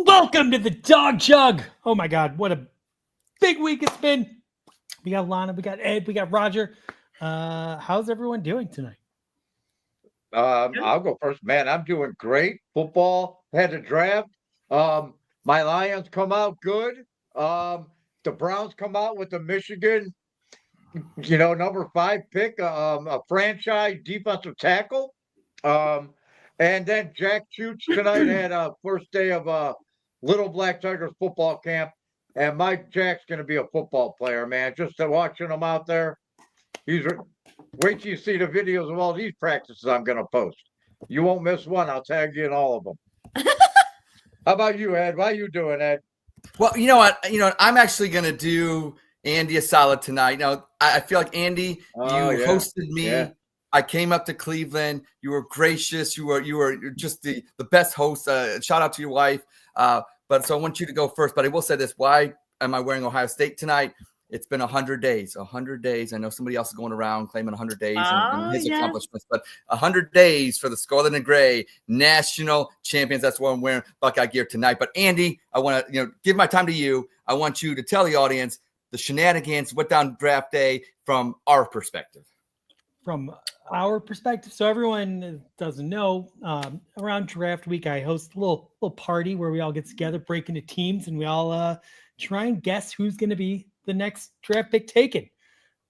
Welcome to the Dawg Chug. Oh my God, what a big week it's been. We got Lana, we got Ed, we got Roger. How's everyone doing tonight? I'll go first. Man, I'm doing great. Football had a draft. My Lions come out good. The Browns come out with the Michigan, number 5 pick, a franchise defensive tackle. And then Jack Chooch tonight had a first day of Little Black Tigers football camp. And Mike Jack's going to be a football player, man. Just watching him out there. Wait till you see the videos of all these practices I'm going to post. You won't miss one. I'll tag you in all of them. How about you, Ed? How you doing, Ed? Well, you know what? I'm actually going to do Andy a solid tonight. Now, I feel like, Andy, hosted me. Yeah. I came up to Cleveland. You were gracious. You were just the best host. Shout out to your wife. But so I want you to go first. But I will say this. Why am I wearing Ohio State tonight? It's been 100 days. 100 days. I know somebody else is going around claiming 100 days and his accomplishments, but 100 days for the Scarlet and Gray national champions. That's why I'm wearing Buckeye gear tonight. But Andy, I want to give my time to you. I want you to tell the audience the shenanigans went down draft day from our perspective. From our perspective, so everyone doesn't know, around draft week, I host a little party where we all get together, break into teams, and we all try and guess who's going to be the next draft pick taken.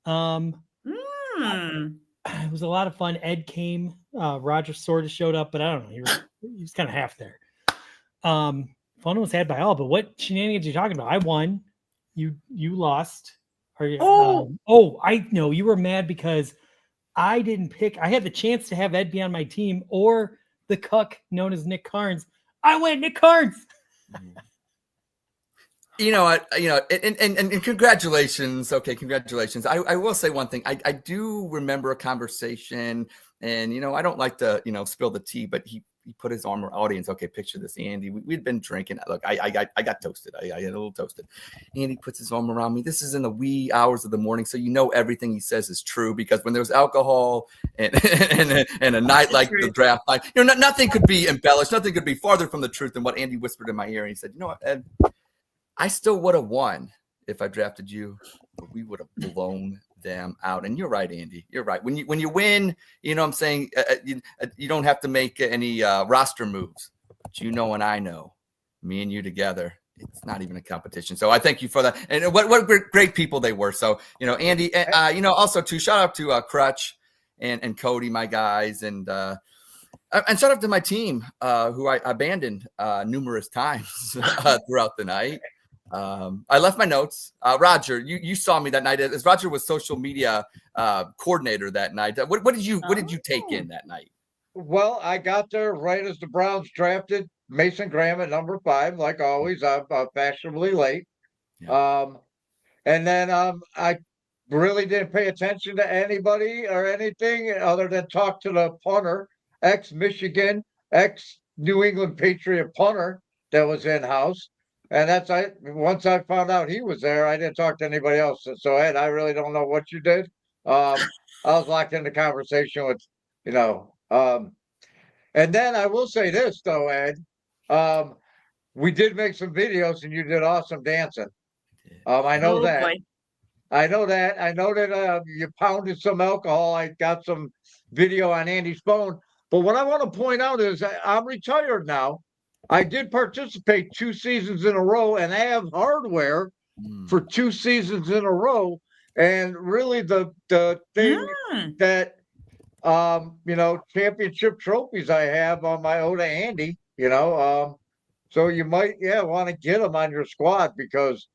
It was a lot of fun. Ed came, Roger sort of showed up, but I don't know, he was kind of half there. Fun was had by all, but what shenanigans are you talking about? I won, you lost. I know you were mad because I didn't pick. I had the chance to have Ed be on my team or the cuck known as Nick Carnes. I went Nick Carnes. You know what? And congratulations. Okay, congratulations. I will say one thing. I do remember a conversation, and I don't like to spill the tea, but he put his arm around audience. Okay, picture this, Andy. We'd been drinking. Look, I got toasted. I got a little toasted. Andy puts his arm around me. This is in the wee hours of the morning, so everything he says is true, because when there's alcohol and a night like the draft night, nothing could be embellished. Nothing could be farther from the truth than what Andy whispered in my ear. And he said, "You know what, Ed? I still would have won if I drafted you, but we would have blown them out." And you're right, Andy. You're right. When you win, I'm saying you don't have to make any roster moves. But and I know, me and you together, it's not even a competition. So I thank you for that. And what great people they were. So Andy, also too, shout out to Crutch and Cody, my guys, and shout out to my team who I abandoned numerous times throughout the night. I left my notes. Roger, you saw me that night, as Roger was social media coordinator that night. What did you take in that night? Well, I got there right as the Browns drafted Mason Graham at number 5. Like always, I'm fashionably late. Yeah. And then I really didn't pay attention to anybody or anything other than talk to the punter, ex-Michigan, ex-New England Patriot punter that was in-house. And once I found out he was there, I didn't talk to anybody else. So, Ed, I really don't know what you did. I was locked in the conversation with, and then I will say this, though, Ed. We did make some videos, and you did awesome dancing. I know that. Boy. I know that you pounded some alcohol. I got some video on Andy's phone. But what I want to point out is I'm retired now. I did participate 2 seasons in a row, and I have hardware for 2 seasons in a row. And really the thing that, championship trophies I have on my Oda Andy, so you might, want to get them on your squad, because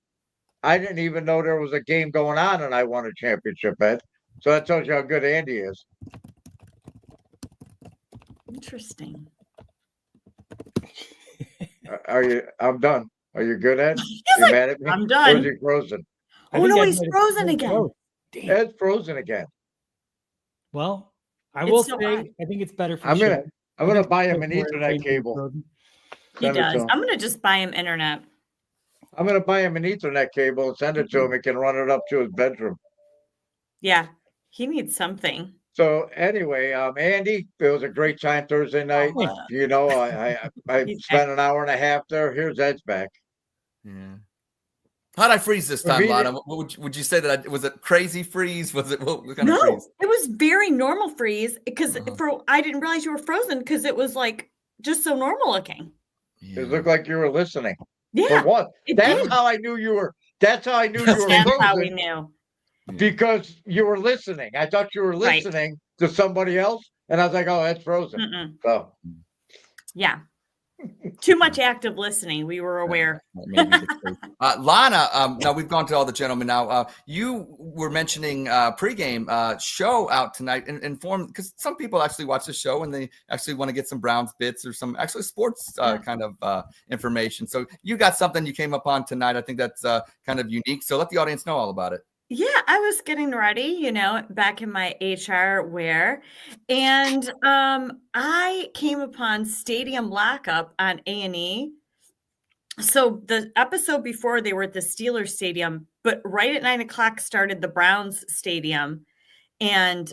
I didn't even know there was a game going on and I won a championship, Ed. So that tells you how good Andy is. Interesting. I'm done. Are you good, Ed? You mad at me? I'm done. Or is he frozen? Oh, no, he's frozen again. Ed's frozen again. Well, I will say, I think it's better for I'm gonna buy him an Ethernet cable. He does. I'm gonna just buy him internet. I'm gonna buy him an Ethernet cable and send it to him. He can run it up to his bedroom. Yeah, he needs something. So anyway, Andy, it was a great time Thursday night. You know, I spent an hour and a half there. Here's Ed's back. Yeah. How'd I freeze this time, Lana? What would you say that was it crazy freeze? Was it what kind of freeze? It was very normal freeze because I didn't realize you were frozen because it was like just so normal looking. Yeah. It looked like you were listening. Yeah. For what? That's how I knew you were. That's how I knew you were frozen. That's how we knew. Because you were listening. I thought you were listening to somebody else, and I was like, "Oh, that's frozen." So, yeah. Too much active listening. We were aware. Lana, now we've gone to all the gentlemen now. You were mentioning pregame show out tonight and inform because some people actually watch the show and they actually want to get some Browns bits or some actually sports kind of information. So you got something you came upon tonight. I think that's kind of unique. So let the audience know all about it. Yeah, I was getting ready, back in my HR wear. And I came upon Stadium Lockup on A&E. So the episode before they were at the Steelers Stadium, but right at 9:00 started the Browns Stadium. And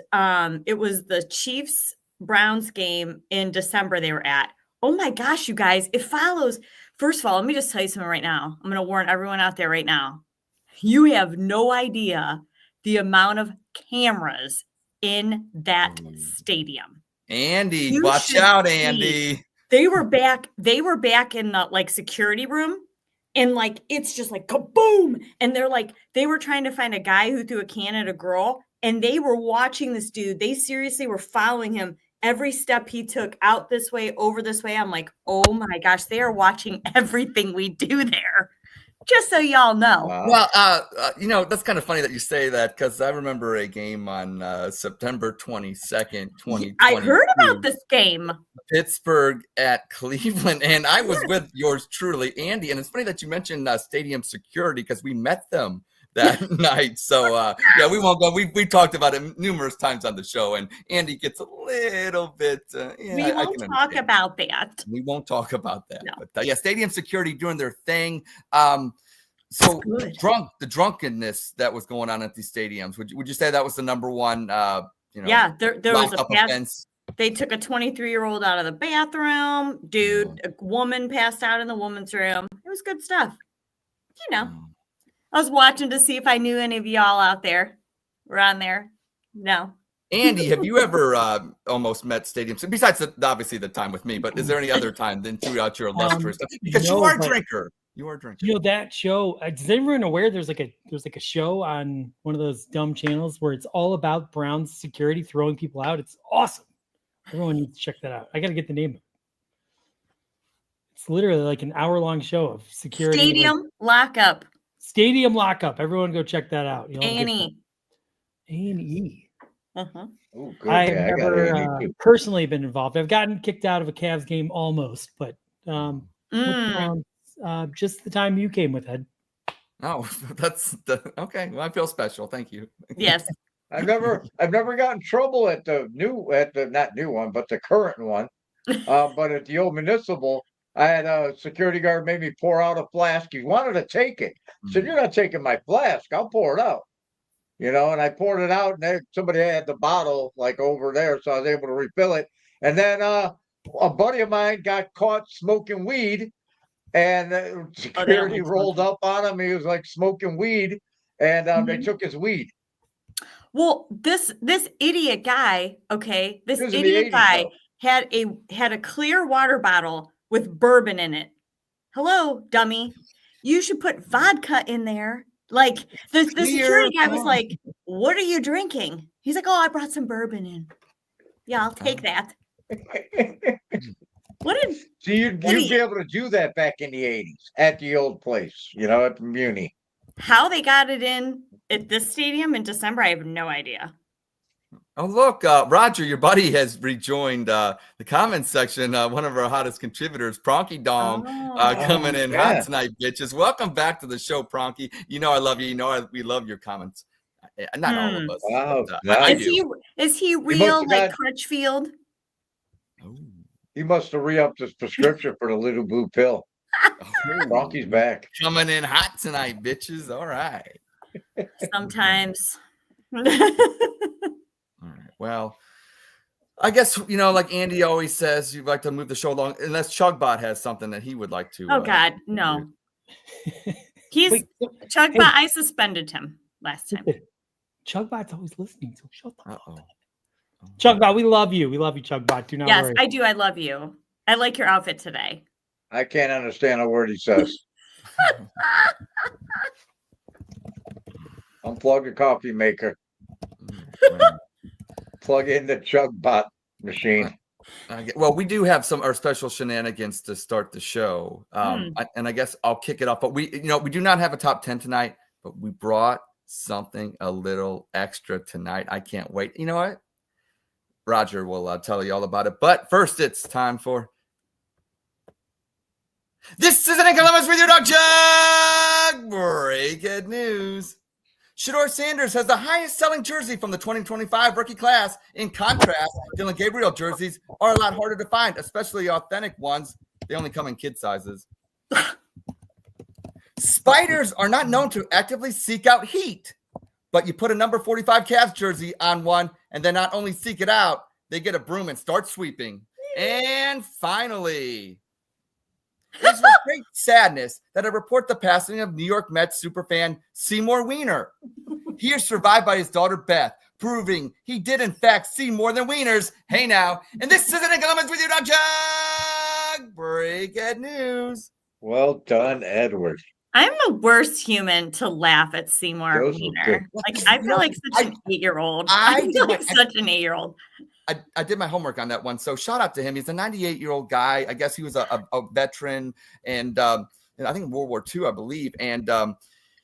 it was the Chiefs Browns game in December they were at. Oh my gosh, you guys, it follows. First of all, let me just tell you something right now. I'm going to warn everyone out there right now. You have no idea the amount of cameras in that stadium. Andy, watch out, Andy. They were back in the security room and it's just like kaboom. And they were trying to find a guy who threw a can at a girl and they were watching this dude. They seriously were following him every step he took out this way, over this way. I'm like, oh my gosh, they are watching everything we do there. Just so y'all know. Wow. Well, that's kind of funny that you say that because I remember a game on September 22nd, 2020. I heard about this game. Pittsburgh at Cleveland, and I was with yours truly, Andy. And it's funny that you mentioned stadium security because we met them that night. So, we won't go. We talked about it numerous times on the show, and Andy gets a little bit. We won't talk about that. We won't talk about that. No. But stadium security doing their thing. So the drunkenness that was going on at these stadiums. Would you say that was the number one? Yeah, there was a offense. They took a 23-year-old out of the bathroom. Dude, a woman passed out in the woman's room. It was good stuff. I was watching to see if I knew any of y'all out there were on there. No. Andy, have you ever almost met stadiums? Besides obviously the time with me, but is there any other time then throughout your illustrious stuff? Because you are a drinker. You are a drinker. That show, is everyone aware there's like a show on one of those dumb channels where it's all about Browns security throwing people out? It's awesome. Everyone needs to check that out. I got to get the name of it. It's literally like an hour-long show of security. Stadium Lockup. Stadium Lockup. Everyone go check that out. A&E. A&E. Uh-huh. Ooh, good. I've never personally been involved. I've gotten kicked out of a Cavs game almost, but just the time you came with, Ed. Oh, okay. Well, I feel special. Thank you. Yes. I've never gotten in trouble at the not new one, but the current one. But at the old municipal, I had a security guard made me pour out a flask. He wanted to take it. I said, "You're not taking my flask. I'll pour it out." And I poured it out, and somebody had the bottle over there, so I was able to refill it. And then a buddy of mine got caught smoking weed, and security rolled up on him. He was smoking weed, and they took his weed. Well, this idiot guy, this idiot guy had a clear water bottle with bourbon in it. Hello, dummy. You should put vodka in there. The security guy was like, "What are you drinking?" He's like, "Oh, I brought some bourbon in." Yeah, I'll take that. So you'd be able to do that back in the 80s at the old place, at Muni. How they got it in at this stadium in December, I have no idea. Oh, look, Roger, your buddy has rejoined the comments section. One of our hottest contributors, Pronky Dong, coming in hot tonight, bitches. Welcome back to the show, Pronky. I love you. We love your comments. Not all of us. Wow. Is he real like Crutchfield? Oh. He must have re-upped his prescription for the little blue pill. Pronky's back. Coming in hot tonight, bitches. All right. Sometimes. All right. Well, I guess, like Andy always says, you'd like to move the show along, unless Chugbot has something that he would like to. Oh God, no. He's Wait, Chugbot. hey. I suspended him last time. Chugbot's always listening, so shut the fuck Uh-oh. up. Chugbot, we love you. We love you, Chugbot. Do not Yes, worry. I do. I love you. I like your outfit today. I can't understand a word he says. Unplug the coffee maker. Plug in the Chugbot machine. Well, we do have our special shenanigans to start the show, and I guess I'll kick it off. But we do not have a top 10 tonight, but we brought something a little extra tonight. I can't wait. You know what? Roger will tell you all about it. But first, it's time for This is an Columbus with your Dawg Chug. Breaking news. Shedeur Sanders has the highest selling jersey from the 2025 rookie class. In contrast, Dylan Gabriel jerseys are a lot harder to find, especially authentic ones. They only come in kid sizes. Spiders are not known to actively seek out heat, but you put a number 45 Cavs jersey on one, and then not only seek it out, they get a broom and start sweeping. And finally, it's with great sadness that I report the passing of New York Mets superfan Seymour Wiener. He is survived by his daughter Beth, proving he did in fact see more than wieners. Hey now, and this is an Columbus with your Dawg Chug. Breaking news. Well done, Edward. I'm the worst human to laugh at Seymour Those are Wiener. good. Like I feel like such an 8-year-old. I feel like such an 8-year-old. I did my homework on that one. So shout out to him. He's a 98-year-old guy. I guess he was a veteran and I think World War II, I believe. And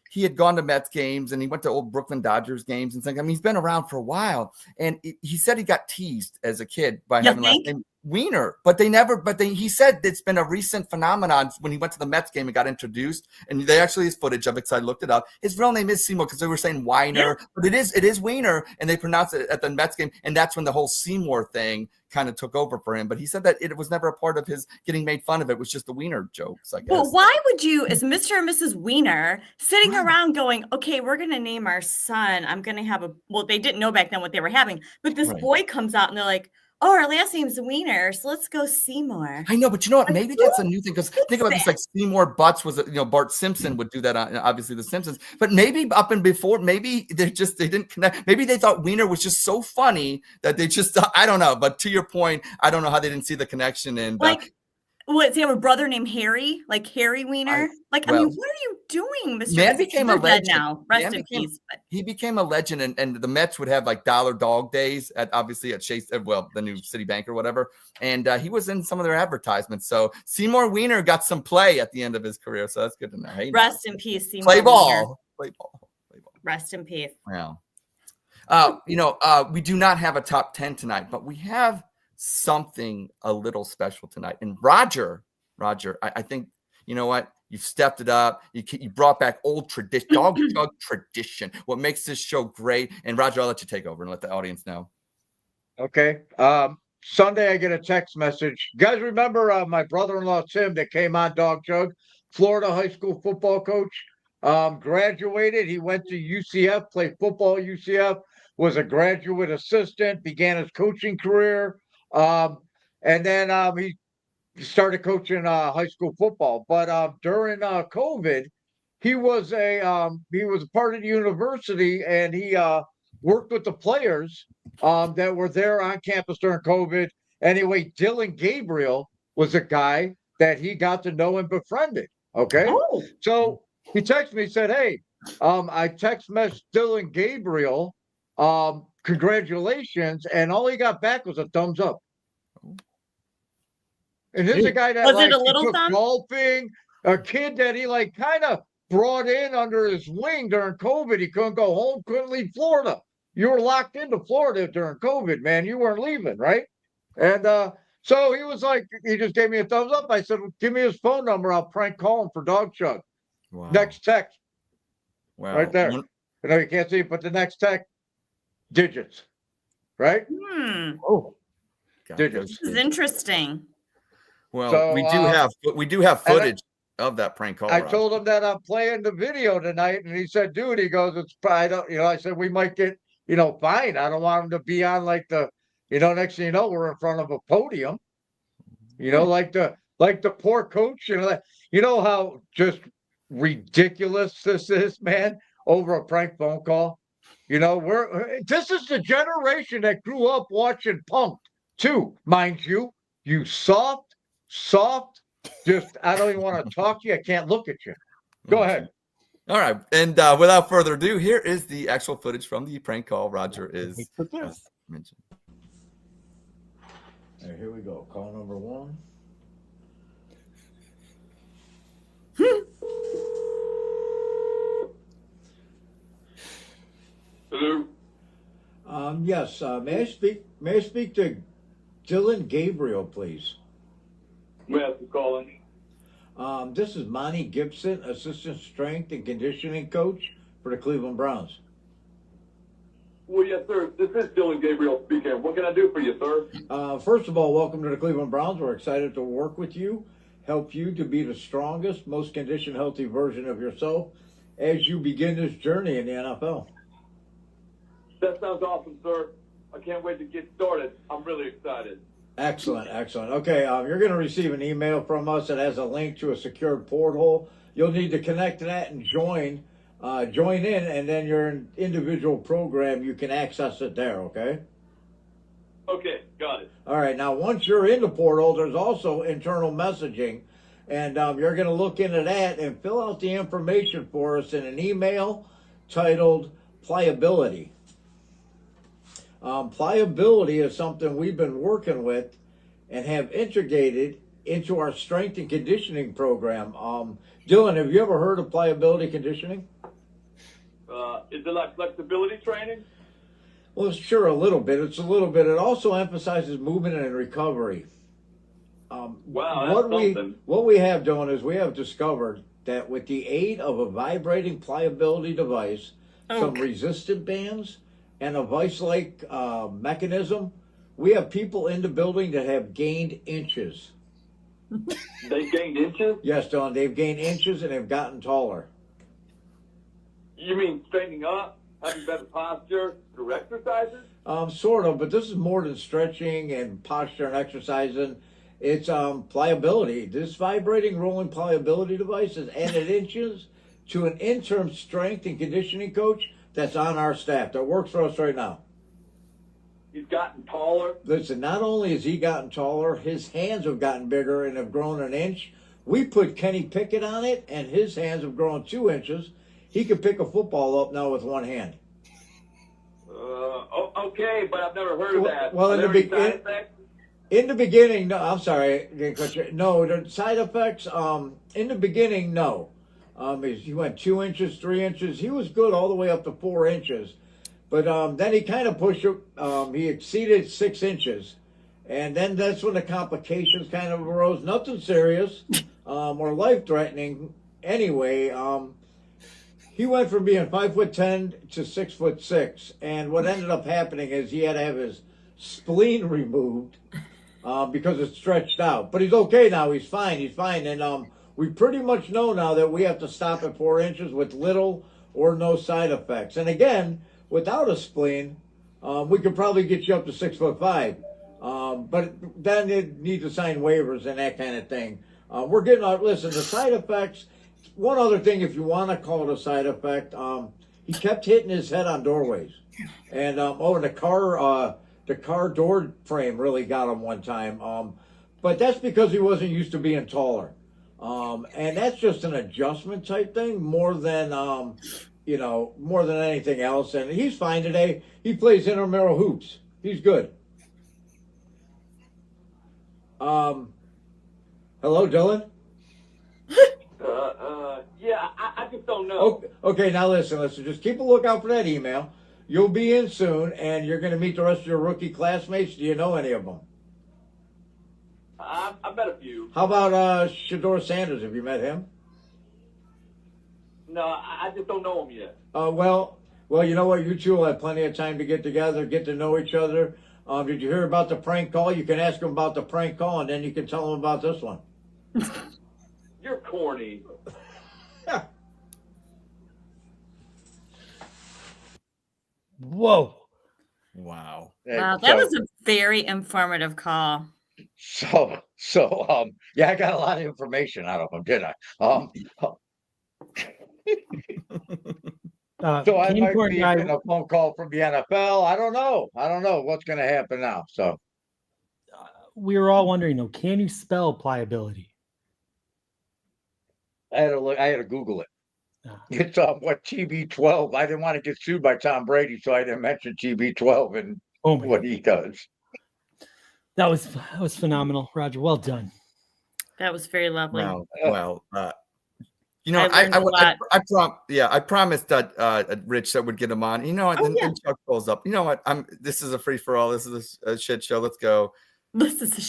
he had gone to Mets games and he went to old Brooklyn Dodgers games and things. I mean, he's been around for a while. And he said he got teased as a kid by having last name Wiener, but he said it's been a recent phenomenon when he went to the Mets game and got introduced. And they actually is footage of it because I looked it up. His real name is Seymour because they were saying Weiner, but it is Wiener, and they pronounce it at the Mets game. And that's when the whole Seymour thing kind of took over for him. But he said that it was never a part of his getting made fun of. It was just the Wiener jokes, I guess. Well, why would you, as Mr. and Mrs. Wiener, sitting around going, okay, we're going to name our son. I'm going to have they didn't know back then what they were having. But this boy comes out and they're like, oh, our last name's Wiener, so let's go Seymour. I know, but you know what? Maybe that's a new thing because think about this: like Seymour Butts was, Bart Simpson would do that on obviously The Simpsons. But maybe up and before, maybe they didn't connect. Maybe they thought Wiener was just so funny that they just I don't know. But to your point, I don't know how they didn't see the connection. And does he have a brother named Harry? Like Harry Wiener? I mean, what are you doing, Mr. Man became a legend now. Rest in peace. He became a legend, and the Mets would have like dollar dog days at Chase, the new Citibank or whatever. And he was in some of their advertisements. So Seymour Wiener got some play at the end of his career. So that's good to know. Hey, rest in peace, Seymour. Play ball. Rest in peace. Wow. We do not have a top 10 tonight, but we have something a little special tonight. And Roger, I think, you know what? You've stepped it up. You brought back old tradition, Dawg Chug tradition. What makes this show great? And Roger, I'll let you take over and let the audience know. Okay. Sunday, I get a text message. You guys remember my brother-in-law, Tim, that came on Dawg Chug, Florida high school football coach, graduated. He went to UCF, played football at UCF, was a graduate assistant, began his coaching career. And then he started coaching high school football. But during COVID, he was a part of the university, and he worked with the players that were there on campus during COVID. Anyway, Dylan Gabriel was a guy that he got to know and befriended. Okay, so he texted me, said, "Hey, I text messaged Dylan Gabriel, congratulations," and all he got back was a thumbs up. And this is a guy that was it a little took thumb? Golfing, a kid that he kind of brought in under his wing during COVID. He couldn't go home, couldn't leave Florida. You were locked into Florida during COVID, man. You weren't leaving, right? And so he was like, he just gave me a thumbs up. I said, well, give me his phone number. I'll prank call him for Dawg Chug. Wow. Next text. Wow. Right there. I know you can't see it, but the next text, digits. Right? Oh. Digits. This is interesting. Well, So, we do have footage of that prank call. I told him that I'm playing the video tonight, and he said, "Dude," he goes, "It's I don't, I said we might get fine. I don't want him to be on like the, next thing you know, we're in front of a podium. Like the poor coach. You know how just ridiculous this is, man, over a prank phone call. This is the generation that grew up watching Punk'd too, mind you. You soft. Just I don't even want to talk to you. I can't look at you. Go ahead. All right, and without further ado, here is the actual footage from the prank call Roger is mentioned. All right, here we go. Call number 1. Hello. Yes. May I speak to Dylan Gabriel, please? Yes, who's calling? This is Monty Gibson, assistant strength and conditioning coach for the Cleveland Browns. Well, yes, sir. This is Dylan Gabriel speaking. What can I do for you, sir? First of all, welcome to the Cleveland Browns. We're excited to work with you, help you to be the strongest, most conditioned, healthy version of yourself as you begin this journey in the NFL. That sounds awesome, sir. I can't wait to get started. I'm really excited. Excellent. Okay, you're going to receive an email from us that has a link to a secured portal. You'll need to connect to that and join in, and then your individual program, you can access it there, okay? Okay, got it. All right, now once you're in the portal, there's also internal messaging, and you're going to look into that and fill out the information for us in an email titled Pliability. Pliability is something we've been working with and have integrated into our strength and conditioning program. Dylan, have you ever heard of pliability conditioning? Is it like flexibility training? Well, sure, a little bit. It's a little bit. It also emphasizes movement and recovery. Wow, that's something. What we have done is we have discovered that with the aid of a vibrating pliability device, some resistant bands, and a vice-like mechanism, we have people in the building that have gained inches. They gained inches? Yes, Don, they've gained inches and have gotten taller. You mean straightening up, having better posture through exercises? Sort of, but this is more than stretching and posture and exercising. It's pliability. This vibrating rolling pliability device has added inches to an interim strength and conditioning coach that's on our staff that works for us right now. He's gotten taller. Listen, not only has he gotten taller, his hands have gotten bigger and have grown an inch. We put Kenny Pickett on it, and his hands have grown 2 inches. He can pick a football up now with one hand. Okay, but I've never heard of that. Well, in the beginning, no. I'm sorry, no. The side effects, in the beginning, no. He went 2 inches, 3 inches. He was good all the way up to 4 inches. But then he kind of pushed it. He exceeded 6 inches. And then that's when the complications kind of arose. Nothing serious or life-threatening. Anyway, he went from being 5'10" to 6'6". And what ended up happening is he had to have his spleen removed because it stretched out. But he's okay now. He's fine. And we pretty much know now that we have to stop at 4 inches with little or no side effects. And again, without a spleen, we could probably get you up to 6'5". But then they'd need to sign waivers and that kind of thing. We're getting listen, the side effects. One other thing, if you want to call it a side effect, he kept hitting his head on doorways. And and the car door frame really got him one time. But that's because he wasn't used to being taller. And that's just an adjustment type thing more than more than anything else. And he's fine today. He plays intramural hoops. He's good. Hello, Dylan? Yeah, I just don't know. Okay, now listen. Just keep a lookout for that email. You'll be in soon, and you're going to meet the rest of your rookie classmates. Do you know any of them? I've met a few. How about Shador Sanders? Have you met him? No, I just don't know him yet. Well, you know what? You two will have plenty of time to get together, get to know each other. Did you hear about the prank call? You can ask him about the prank call, and then you can tell him about this one. You're corny. Whoa. Wow. Wow, that was a very informative call. Yeah, I got a lot of information out of him, didn't I? So I Cane might corn be guy. getting a phone call from the NFL. I don't know. I don't know what's going to happen now. So We were all wondering though, can you spell pliability? I had to look. I had to Google it. Ah. It's what TB12. I didn't want to get sued by Tom Brady, so I didn't mention TB12 and Oh my what God. he does. That was phenomenal, Roger. Well done. That was very lovely. Well, you know, I learned a lot. I promised that Rich that would get him on. You know what? Oh, Then yeah. Chuck pulls up. You know what? This is a free for all. This is a shit show. Let's go. This is a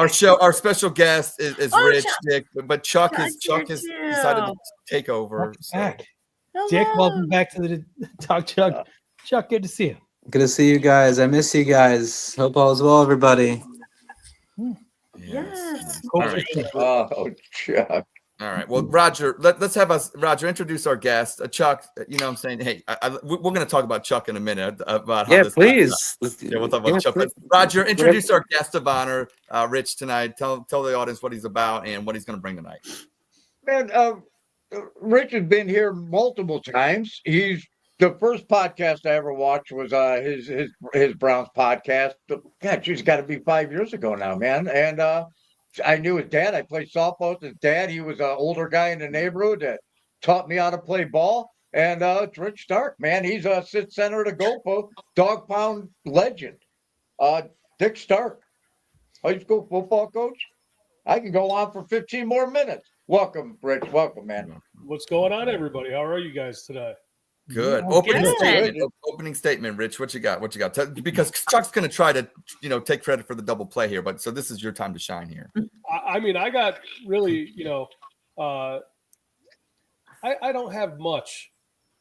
shit. Our special guest is Oh, Rich Chuck. Dick, but Chuck has Chuck's here decided to too. take over. Welcome back. Hello. Dick, welcome back to the Dawg Chug. Chuck, good to see you. Good to see you guys. I miss you guys. Hope all is well, everybody. Yes. All right. Oh, Chuck. All right. Well, Roger, let's have Roger introduce our guest. Chuck, you know what I'm saying? Hey, we're going to talk about Chuck in a minute. About how Yeah, this please. Yeah, we'll talk about Chuck. But Please. Roger, introduce our guest of honor, Rich, tonight. Tell the audience what he's about and what he's going to bring tonight. Man, Rich has been here multiple times. He's the first podcast I ever watched was his Browns podcast. God, geez, got to be 5 years ago now, man. And I knew his dad. I played softball with his dad. He was an older guy in the neighborhood that taught me how to play ball. And it's Rich Stark, man. He's a sit center to goalpost, dog pound legend. Dick Stark, high school football coach. I can go on for 15 more minutes. Welcome, Rich. Welcome, man. What's going on, everybody? How are you guys today? Good. Yeah, Opening statement, Rich. What you got? Because Chuck's going to try to, take credit for the double play here, but so this is your time to shine here. I mean, I got really, I don't have much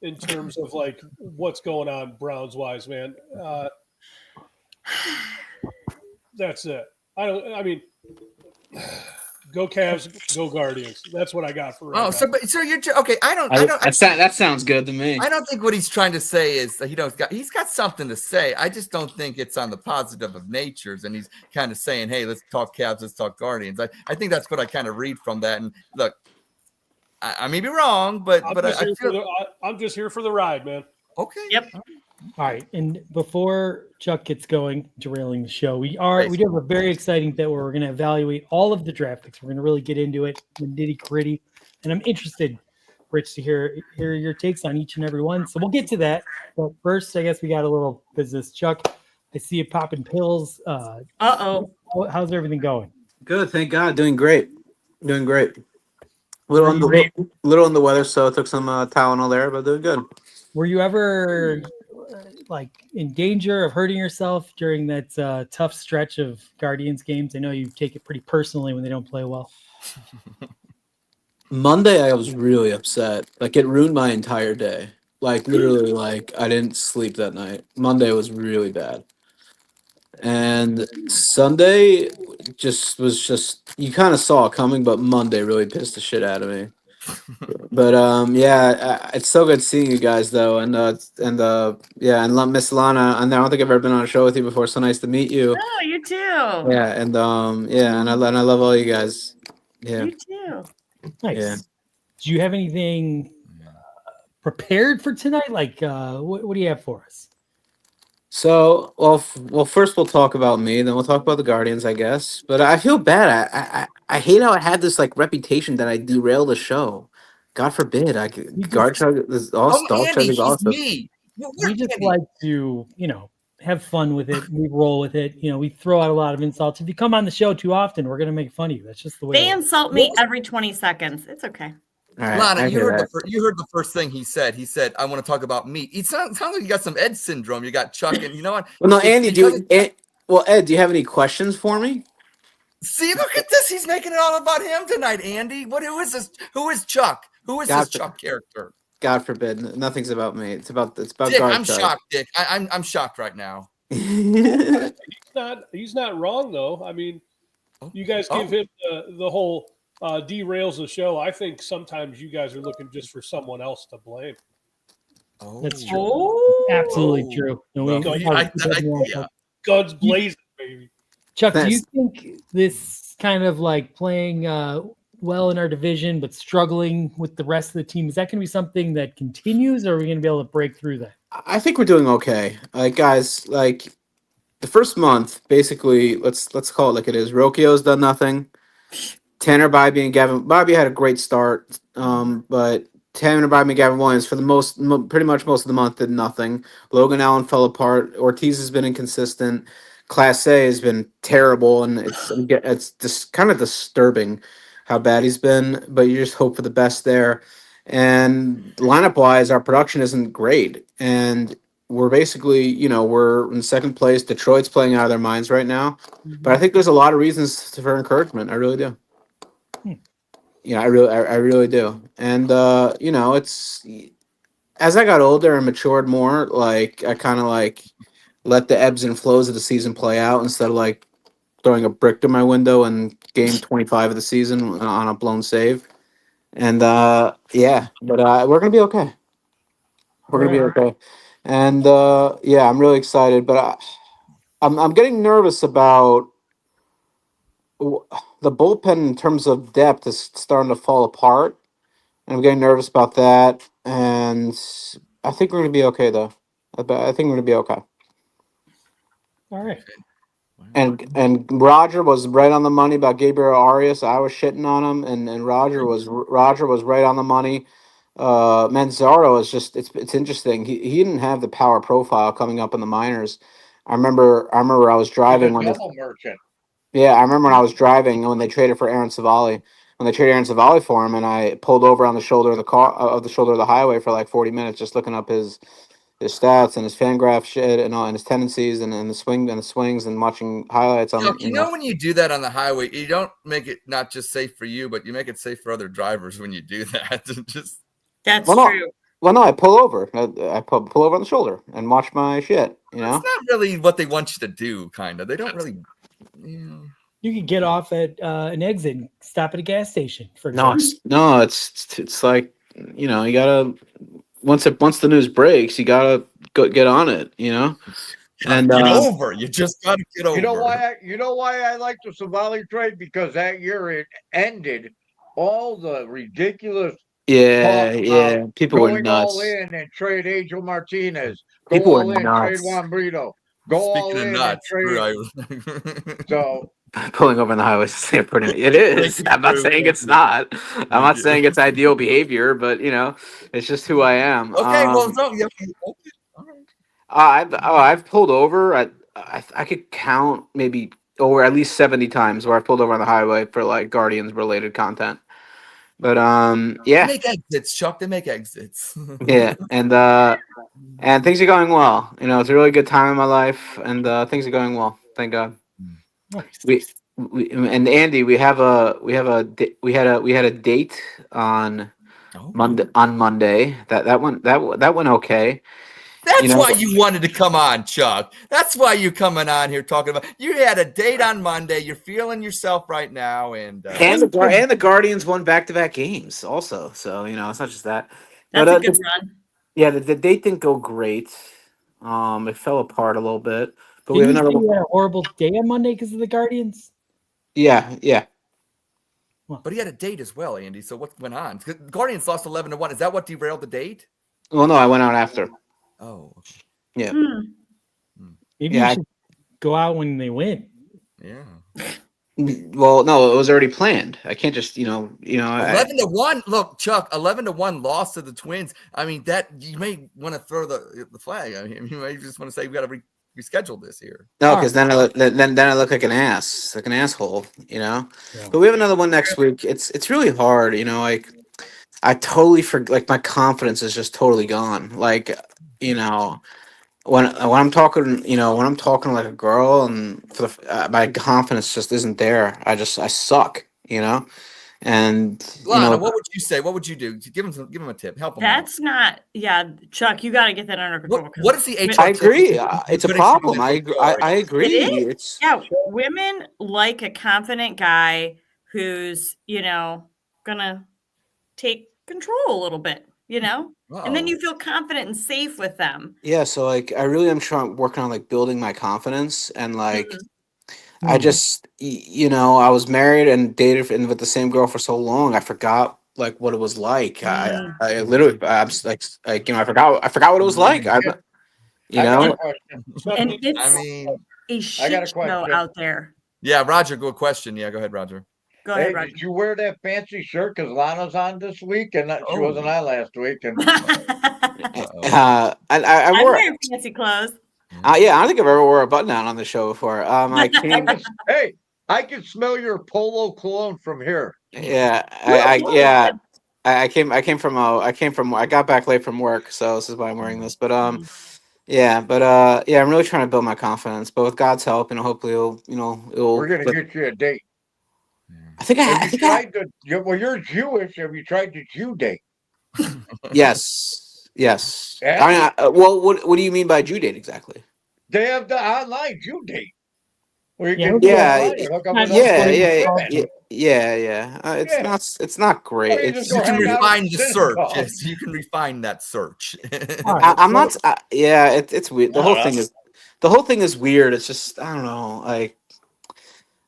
in terms of like what's going on Browns wise, man. That's it. Go Cavs, go Guardians. That's what I got for right now. So you're okay. That sounds good to me. I don't think what he's trying to say is that he's got something to say. I just don't think it's on the positive of natures, and he's kind of saying, "Hey, let's talk Cavs, let's talk Guardians." I think that's what I kind of read from that. And look, I may be wrong, but I'm just here for the ride, man. Okay. Yep. All right, and before Chuck gets going, derailing the show, we do have a very exciting bit where we're going to evaluate all of the draft picks. We're going to really get into it, the nitty gritty, and I'm interested, Rich, to hear your takes on each and every one. So we'll get to that, but first, I guess we got a little business. Chuck, I see you popping pills. How's everything going? Good, thank God. Doing great. Little on the weather, so I took some Tylenol there, but doing good. Were you ever in danger of hurting yourself during that tough stretch of Guardians games? I know you take it pretty personally when they don't play well. Monday, I was really upset. Like, it ruined my entire day. Like, literally, I didn't sleep that night. Monday was really bad. And Sunday was you kind of saw it coming, but Monday really pissed the shit out of me. But it's so good seeing you guys though, and Miss Lana. And I don't think I've ever been on a show with you before. So nice to meet you. Oh, you too. Yeah, and I love all you guys. Yeah, You too. Nice. Yeah. Do you have anything prepared for tonight? What do you have for us? So, well, first we'll talk about me, then we'll talk about the Guardians, I guess. But I feel bad. I hate how I had this reputation that I derail the show. God forbid. Dawg Chug is awesome. Dawg Chug is awesome. Me. We just like to, have fun with it. We roll with it. We throw out a lot of insults. If you come on the show too often, we're gonna make fun of you. That's just the way. They insult me every 20 seconds. It's okay. All right, Lana, you heard the the first thing he said. He said, "I want to talk about meat." It sounds like you got some Ed syndrome. You got Chuck, and you know what? Well, no, Andy, Ed, do you have any questions for me? See, look at this. He's making it all about him tonight, Andy. Who is this? Who is Chuck? Who is this Chuck character? God forbid, nothing's about me. It's about Dick, Dawg I'm Chug. shocked, Dick. I'm shocked right now. He's not wrong though. I mean, you guys give him the whole derails the show. I think sometimes you guys are looking just for someone else to blame. Oh, That's true. Oh, Absolutely Oh. true. No, Well, we- yeah. Guns blazing, baby. Chuck, do you That's- think this kind of like playing well in our division but struggling with the rest of the team, is that going to be something that continues, or are we going to be able to break through that? I think we're doing okay. Like guys, like the first month, basically, let's call it like it is. Rocchio's done nothing. Tanner Bybee and Gavin Bybee had a great start, but Tanner Bybee and Gavin Williams for the pretty much most of the month did nothing. Logan Allen fell apart. Ortiz has been inconsistent. Class A has been terrible, and it's just kind of disturbing how bad he's been. But you just hope for the best there. And lineup wise, our production isn't great, and we're basically, we're in second place. Detroit's playing out of their minds right now, but I think there's a lot of reasons for encouragement. I really do. I really do. And it's as I got older and matured more, like I kind of like let the ebbs and flows of the season play out instead of like throwing a brick to my window in game 25 of the season on a blown save. And yeah, but we're gonna be okay. We're gonna be okay. And yeah, I'm really excited, but I'm getting nervous about the bullpen in terms of depth is starting to fall apart. I'm getting nervous about that, and I think we're gonna be okay though. I think we're gonna be okay. All right. And Roger was right on the money about Gabriel Arias. I was shitting on him, and Roger was right on the money. Manzaro is just it's interesting. He didn't have the power profile coming up in the minors. I remember I was He's a driving when double merchant. yeah, I remember when I was driving when they traded for Aaron Savali. When they traded Aaron Savali for him, and I pulled over on the shoulder of the car of the shoulder of the highway for like 40 minutes, just looking up his stats and his fan graph shit and all and his tendencies and the swings and watching highlights on Look, when you do that on the highway, you don't make it not just safe for you, but you make it safe for other drivers when you do that. Just that's well, no, true. well, no, I pull over. I pull over on the shoulder and watch my shit. it's not really what they want you to do. Kind of, they don't really. You could get off at an exit and stop at a gas station, for No, example. it's like you gotta once the news breaks, you gotta get on it. And Get over. You just got to get over. You know why I like the Savali trade? Because that year it ended all the ridiculous yeah, talk yeah, about people were going all nuts. in and trade Angel Martinez. Go People were all in, trade nuts. Juan Brito. Go all Speaking of in nuts, and trade. So Pulling over on the highway is it is. I'm not saying it's not. I'm not saying it's ideal behavior, but it's just who I am. Okay, well, so yeah, okay. All right. I've pulled over. I could count maybe over at least 70 times where I've pulled over on the highway for like Guardians related content. But They yeah, make exits, Chuck. They make exits. yeah, and things are going well. It's a really good time in my life, and things are going well. Thank God. Nice. We and Andy, we had a date on Oh. Monday. That went okay. That's why you wanted to come on, Chuck. That's why you're coming on here talking about. You had a date on Monday. You're feeling yourself right now, and the Guardians won back-to-back games also. So it's not just that. That's a good run. Yeah, the date didn't go great. It fell apart a little bit. But we have Didn't another you say one. you had a horrible day on Monday because of the Guardians? Yeah. but he had a date as well, Andy. So what went on? The Guardians lost 11-1. Is that what derailed the date? Well, no, I went out after. Oh, Yeah. Maybe Yeah, you should go out when they win. yeah. Well, no, it was already planned. I can't just, 11-1. Look, Chuck, 11-1 loss to the Twins. I mean, that you may want to throw the flag. I mean, you may just want to say we got to reschedule this here. No, because then I look like an ass, like an asshole, Yeah. But we have another one next week. It's really hard, like I totally forget. Like my confidence is just totally gone. Like when I'm talking, when I'm talking like a girl, and my confidence just isn't there. I suck, and Lana, what would you say? What would you do? Give him a tip. Help him. That's not, Chuck. You got to get that under control. What is the HR? I agree. It's a problem. I agree. It is. It's Women like a confident guy who's gonna take control a little bit. And then Uh-oh. you feel confident and safe with them. Yeah, so like I really am working on like building my confidence and like Mhm. I Hmm. just I was married and dated with the same girl for so long. I forgot like what it was like. Mm. I literally I'm like I forgot what it was like. Yeah, I got a question. Chuck, And did- it's I mean, a I got a shit show question. out there. yeah, Roger, good question. Yeah, go ahead, Roger. Go Hey, ahead, Roger. did you wear that fancy shirt? Because Lana's on this week, and she wasn't Oh. on last week. And Uh-oh. and I I'm wore wearing fancy clothes. yeah, I don't think I've ever wore a button down on the show before. I I came can, hey, I can smell your polo cologne from here. yeah, Woo, yeah. I got back late from work, so this is why I'm wearing this. But yeah, I'm really trying to build my confidence. But with God's help, hopefully We're it'll. gonna But get you a date. I think I Have I you think I tried well, you're Jewish. Have you tried the Jew date? yes. Yeah? I mean, well, what do you mean by Jew date exactly? They have the online Jew date where you Yeah, can we go Yeah, online and hook up Not with other yeah, explain Jewish the women. culture. yeah. Yeah. It's not Or great. you just It's go You can hang out refine at the the search. synagogue. Yes, you can refine that search. All right. I'm not. Yeah, it's weird. I don't know. The whole thing is weird. It's just I don't know. Like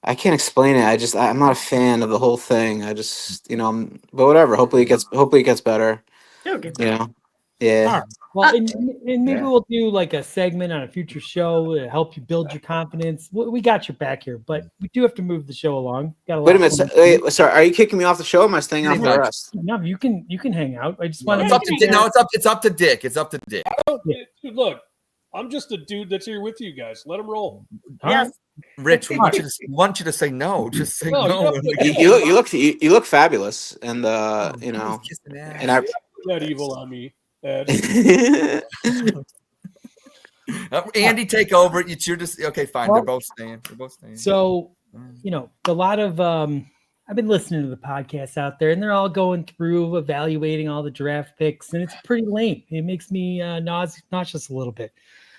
I can't explain it. I'm not a fan of the whole thing. I just but whatever. Hopefully it gets better. It'll get You better. know. Yeah. All right. Well, Uh, and maybe Yeah. we'll do like a segment on a future show to help you build your confidence. We got your back here, but we do have to move the show along. Got a lot. Wait a minute. coming to you. Sorry. Are you kicking me off the show? Or am I staying on Pretty for the much. rest? No, you can hang out. I just No, want to it's make up to sure. no, it's up to Dick. It's up to Dick. Dude, look, I'm just a dude that's here with you guys. Let him roll. All Yes. right. Rich, we want you to say no. Just say No, no. you have to- You look fabulous, and He's kissing ass. and I. That evil on me, Ed. Andy, take over. You're just okay. Fine. Well, They're both staying. So, a lot of I've been listening to the podcasts out there, and they're all going through evaluating all the draft picks, and it's pretty lame. It makes me nauseous a little bit.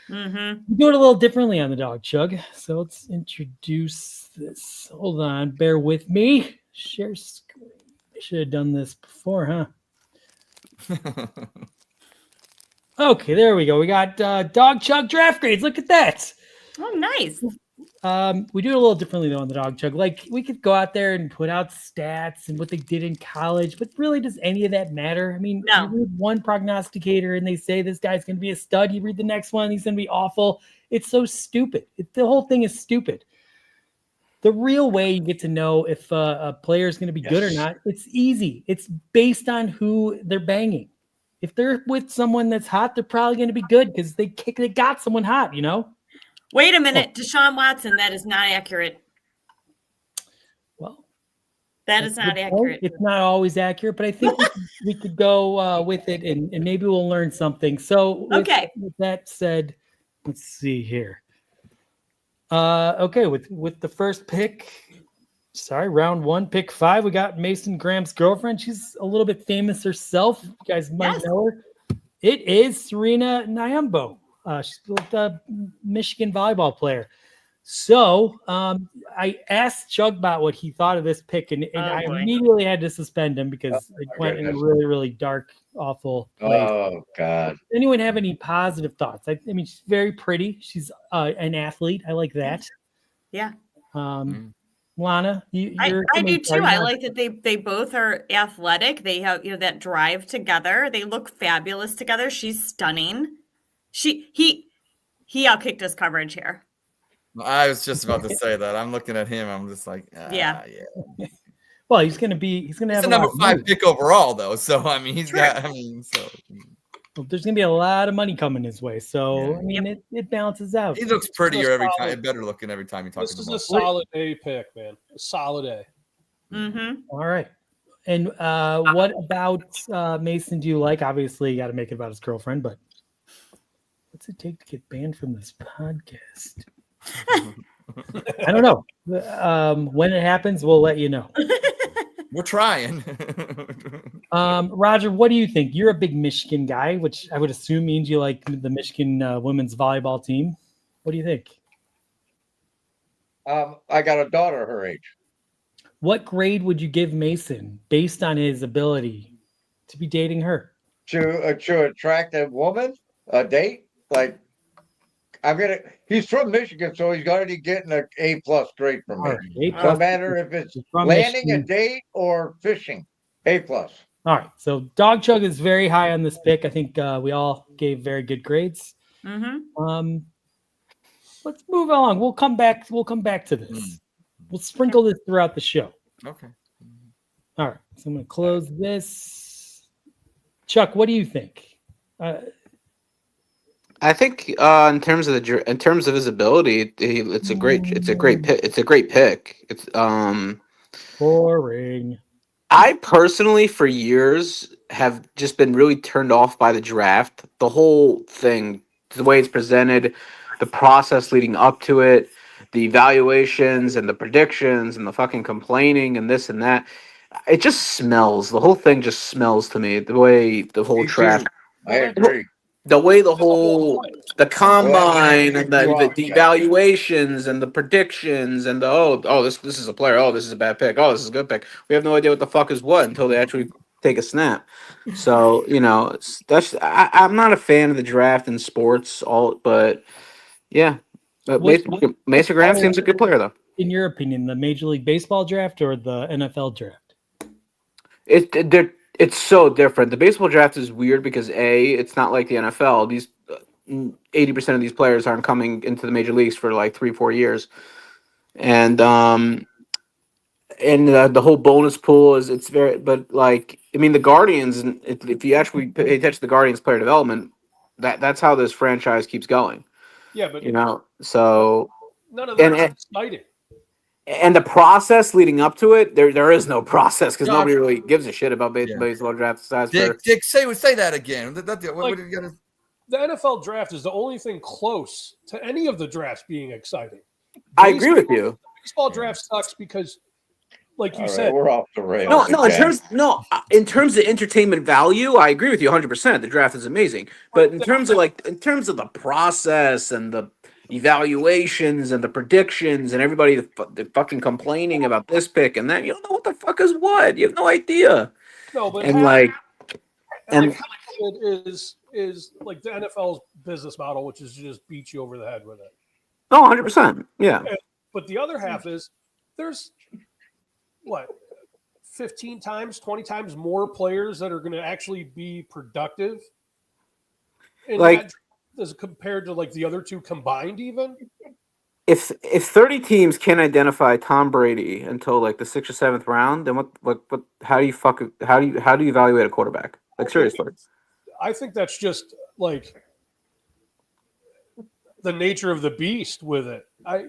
Mm-hmm. We do it a little differently on the Dawg Chug. So let's introduce this. Hold on, bear with me. Share screen. I should have done this before, huh? Okay, there we go. We got Dawg Chug draft grades. Look at that. Oh, nice. We do it a little differently though on the Dawg Chug. Like we could go out there and put out stats and what they did in college, but really, does any of that matter? I mean, No. you read one prognosticator and they say this guy's going to be a stud. You read the next one, he's going to be awful. It's so stupid. The whole thing is stupid. The real way you get to know if a player is going to be good or not, it's easy. It's based on who they're banging. If they're with someone that's hot, they're probably going to be good because they got someone hot, Wait a minute. Deshaun Watson, that is not accurate. Well, That is not accurate. It's not always accurate, but I think we could go with it and maybe we'll learn something. So Okay. With that said, let's see here. Okay, with the first pick, round 1, pick 5, we got Mason Graham's girlfriend. She's a little bit famous herself. You guys might know her. It is Serena Nyambo. She's a Michigan volleyball player. So I asked Chugbot what he thought of this pick, and I immediately had to suspend him because it went in a really, really dark, awful place. Oh God! Does anyone have any positive thoughts? I mean, she's very pretty. She's an athlete. I like that. Yeah. Lana, I do too. I like that they both are athletic. They have that drive together. They look fabulous together. She's stunning. He outkicked his coverage here. I was just about to say that. I'm looking at him. I'm just like, yeah. Well, he's gonna have a number 5 pick overall, though. So I mean, there's gonna be a lot of money coming his way. So I mean, it balances out. He looks prettier every time. Better looking every time you talk to him. This is a solid A pick, man. A solid A. Mm-hmm. All right. And what about Mason? Do you like? Obviously, you got to make it about his girlfriend, but what's it take to get banned from this podcast? I don't know. When it happens, we'll let you know. We're trying. Roger, what do you think? You're a big Michigan guy, which I would assume means you like the Michigan women's volleyball team. What do you think? I got a daughter her age. What grade would you give Mason based on his ability to be dating her? to attract a woman, a date. Like he's from Michigan, so he's already getting an A+ grade from All me. right, No matter if it's from landing a Michigan. date or fishing, A+. All right, so Dawg Chug is very high on this pick. I think we all gave very good grades. Mm-hmm. Let's move along. We'll come back to this. We'll sprinkle this throughout the show. Okay. All right, so I'm going to close this. Chuck, what do you think? I think in terms of his ability, it's a great pick. It's Boring. I personally, for years, have just been really turned off by the draft. The whole thing, the way it's presented, the process leading up to it, the evaluations and the predictions and the fucking complaining and this and that. It just smells. The whole thing just smells to me. The way the whole Me too. draft, I agree. the way the combine and the evaluations and the predictions and this is a player, this is a bad pick, this is a good pick. We have no idea what the fuck is what until they actually take a snap. So I'm not a fan of the draft in sports, but yeah, Mason Graham seems a good player though. In your opinion, the Major League Baseball draft or the NFL draft? It's so different. The baseball draft is weird because it's not like the NFL. These 80% of these players aren't coming into the major leagues for like 3-4 years, and the whole bonus pool it's very. But like, I mean, the Guardians. If you actually pay attention to the Guardians player development, that's how this franchise keeps going. Yeah, but so none of that is exciting. And the process leading up to it, there is no process because nobody really gives a shit about baseball draft size. Dick, say that again. The NFL draft is the only thing close to any of the drafts being exciting. I agree with you. Baseball draft sucks because, like you said, we're off the rails. In terms of entertainment value, I agree with you 100%. The draft is amazing, but in terms of the process and the evaluations and the predictions and everybody the fucking complaining about this pick and that, you don't know what the fuck is what. You have no idea. No, but and is like the NFL's business model, which is to just beat you over the head with it. Oh, 100%. Yeah. But the other half is there's 15 times, 20 times more players that are going to actually be productive. As compared to like the other two combined, even if 30 teams can't identify Tom Brady until like the 6th or 7th round, then what how do you evaluate a quarterback? Like, seriously. I think that's just like the nature of the beast with it. A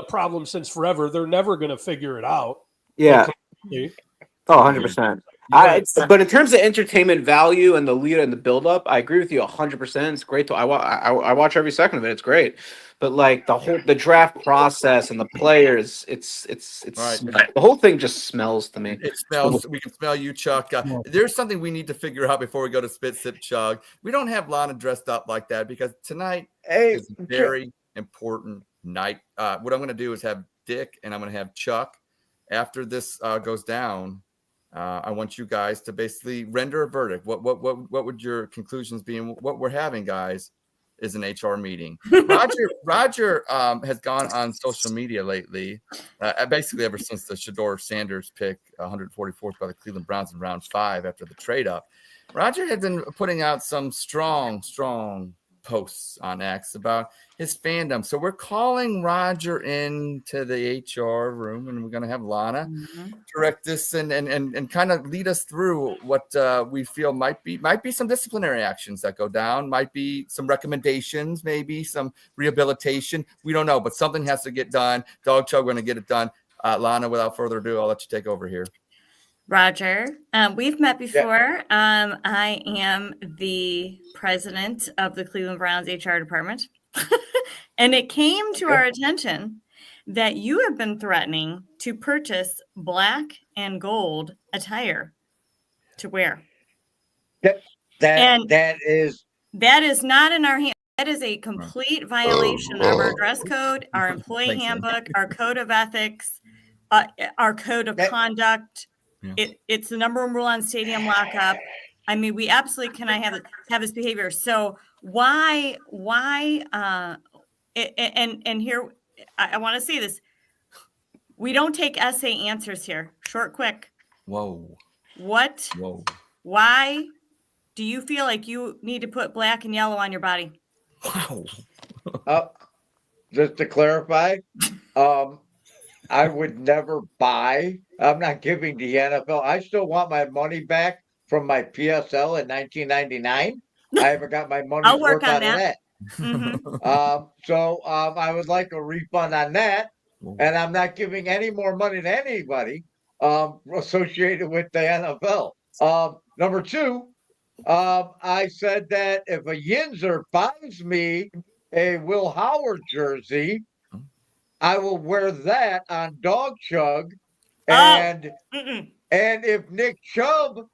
problem since forever. They're never going to figure it out. Yeah. 100%. But in terms of entertainment value and the lead and the build up, I agree with you 100%. It's great. I watch every second of it. It's great. But like the draft process and the players, it's right. The whole thing just smells to me. It smells. We can smell you, Chuck. There's something we need to figure out before we go to Spit, Sip, Chug. We don't have Lana dressed up like that because tonight is a very important night. What I'm going to do is have Dick and I'm going to have Chuck. After this goes down, I want you guys to basically render a verdict. What would your conclusions be? And what we're having, guys, is an HR meeting. Roger has gone on social media lately, basically ever since the Shedeur Sanders pick, 144th by the Cleveland Browns in round 5 after the trade up. Roger had been putting out some strong posts on X about his fandom. So we're calling Roger into the HR room, and we're going to have Lana direct this and kind of lead us through what we feel might be some disciplinary actions that go down, might be some recommendations, maybe some rehabilitation. We don't know, but something has to get done. Dawg Chug, we're going to get it done. Lana, without further ado, I'll let you take over here. Roger, we've met before. Yeah. I am the president of the Cleveland Browns HR department. And it came to our attention that you have been threatening to purchase black and gold attire to wear. That is not in our hands. That is a complete violation of our dress code, our employee handbook, our code of ethics, our code of conduct. Yeah. It's the number one rule on stadium lockup. I mean, we absolutely cannot have this behavior. So why, and here, I want to say this. We don't take essay answers here. Short, quick. Whoa. Why do you feel like you need to put black and yellow on your body? Wow. Just to clarify, I would never buy. I'm not giving the NFL. I still want my money back from my PSL in 1999. I haven't got my money's I'll work worth on out of that. Mhm. So I would like a refund on that, and I'm not giving any more money to anybody associated with the NFL. Number two, I said that if a Yinzer buys me a Will Howard jersey, I will wear that on Dawg Chug, and if Nick Chubb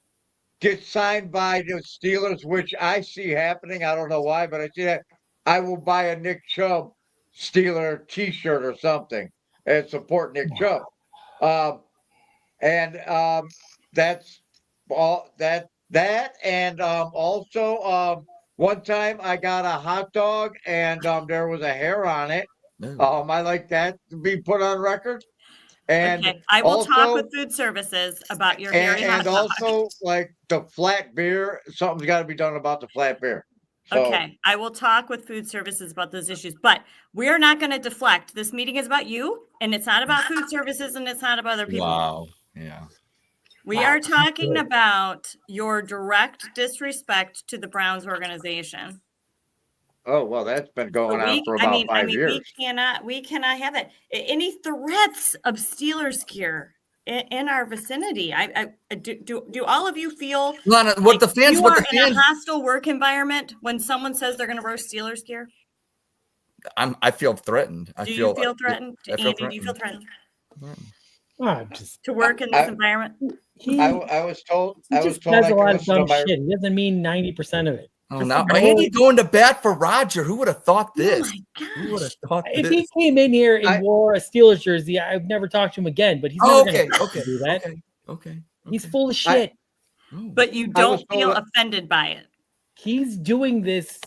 gets signed by the Steelers, which I see happening, I don't know why, but I see that, I will buy a Nick Chubb Steeler T-shirt or something and support Nick Chubb. That's all that. And also one time I got a hot dog and there was a hair on it. I like that to be put on record. And Okay, I will also, talk with food services about your hairy hot and dog. also like the flat beer, something's got to be done about the flat beer. So, Okay, I will talk with food services about those issues, but we're not going to deflect. This meeting is about you, and it's not about food services, and it's not about other people. Wow. Yeah. We are talking about your direct disrespect to the Browns organization. oh well, that's been going on for about 5 years. We cannot have it. Any threats of Steelers gear in our vicinity? Do all of you feel Lana, what the fans, you what are the in fans, a hostile work environment when someone says they're going to wear Steelers gear? I feel threatened. Do you feel threatened? I feel Andy, do you feel threatened Just to work in this environment? I was told. he I was just told says I a can lot of listen to dumb my. shit. He doesn't mean 90% of it. Oh, Just now know- Andy going to bat for Roger. Who would have thought this? Oh Who would my have thought If this? he came in here and wore a Steelers jersey, I'd never talk to him again. But he's never going to do that. Okay. He's full of shit. But you don't feel offended by it. He's doing this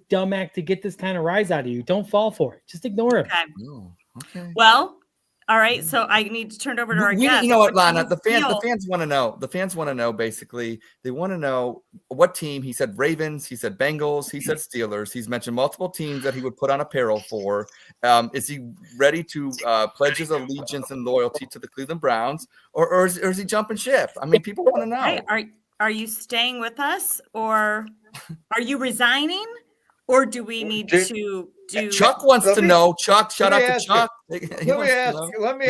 dumb act to get this kind of rise out of you. Don't fall for it. Just ignore him. Okay. Oh, okay. Well, all right. So I need to turn it over to our guest. You know what, Lana? do The you fans want to know. The fans want to know. Basically, they want to know what team. He said Ravens. He said Bengals. He said Steelers. He's mentioned multiple teams that he would put on apparel for. Is he ready to pledge his allegiance and loyalty to the Cleveland Browns, or is he jumping ship? I mean, people want to know. Hey, are you staying with us, or are you resigning, or do we need to do? Chuck wants to know. Chuck, shout out to Chuck. Let me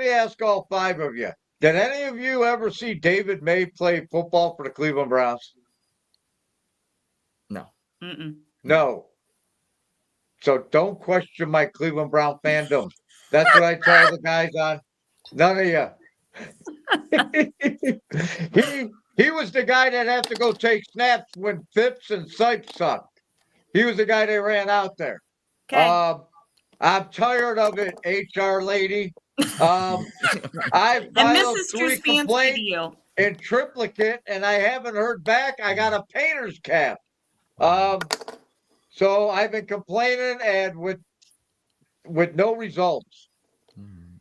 ask all five of you. Did any of you ever see David May play football for the Cleveland Browns? No. No. So don't question my Cleveland Brown fandom. That's what I tell the guys on. None of you. He was the guy that had to go take snaps when Phipps and Sipes sucked. He was the guy that ran out there. Okay. I'm tired of it, HR lady. I And filed Mrs. 3 Trusteansky to complaints you. in triplicate, and I haven't heard back. I got a painter's cap. So I've been complaining and with no results.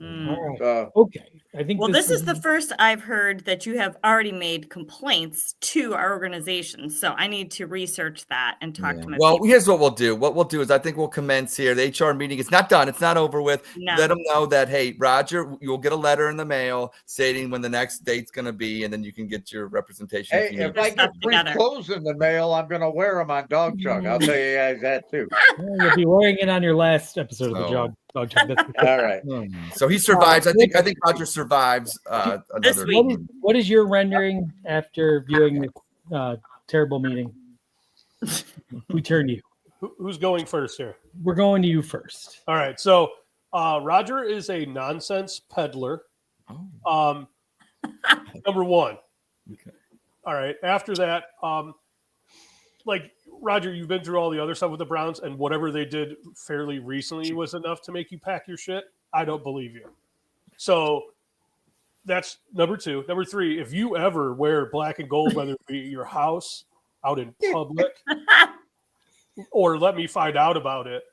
All right. Okay. I think Well, this is the first I've heard that you have already made complaints to our organization. So I need to research that and talk to my Well, people. here's what we'll do. What we'll do is I think we'll commence here. The HR meeting is not done. It's not over with. No. Let them know that, hey, Roger, you'll get a letter in the mail stating when the next date's going to be, and then you can get your representation. Hey, if I get free clothes in the mail, I'm going to wear them on Dawg Chug. I'll tell you guys that too. You'll be wearing it on your last episode of the Dawg Chug. All right. So he survives. I think Roger survives another. What is your rendering after viewing this terrible meeting? We turn to you. Who's going first here? We're going to you first. All right. So Roger is a nonsense peddler. Number one. Okay. All right. After that, like Roger, you've been through all the other stuff with the Browns, and whatever they did fairly recently was enough to make you pack your shit. I don't believe you. So That's number two. Number three, if you ever wear black and gold, whether it be your house, out in public, or let me find out about it,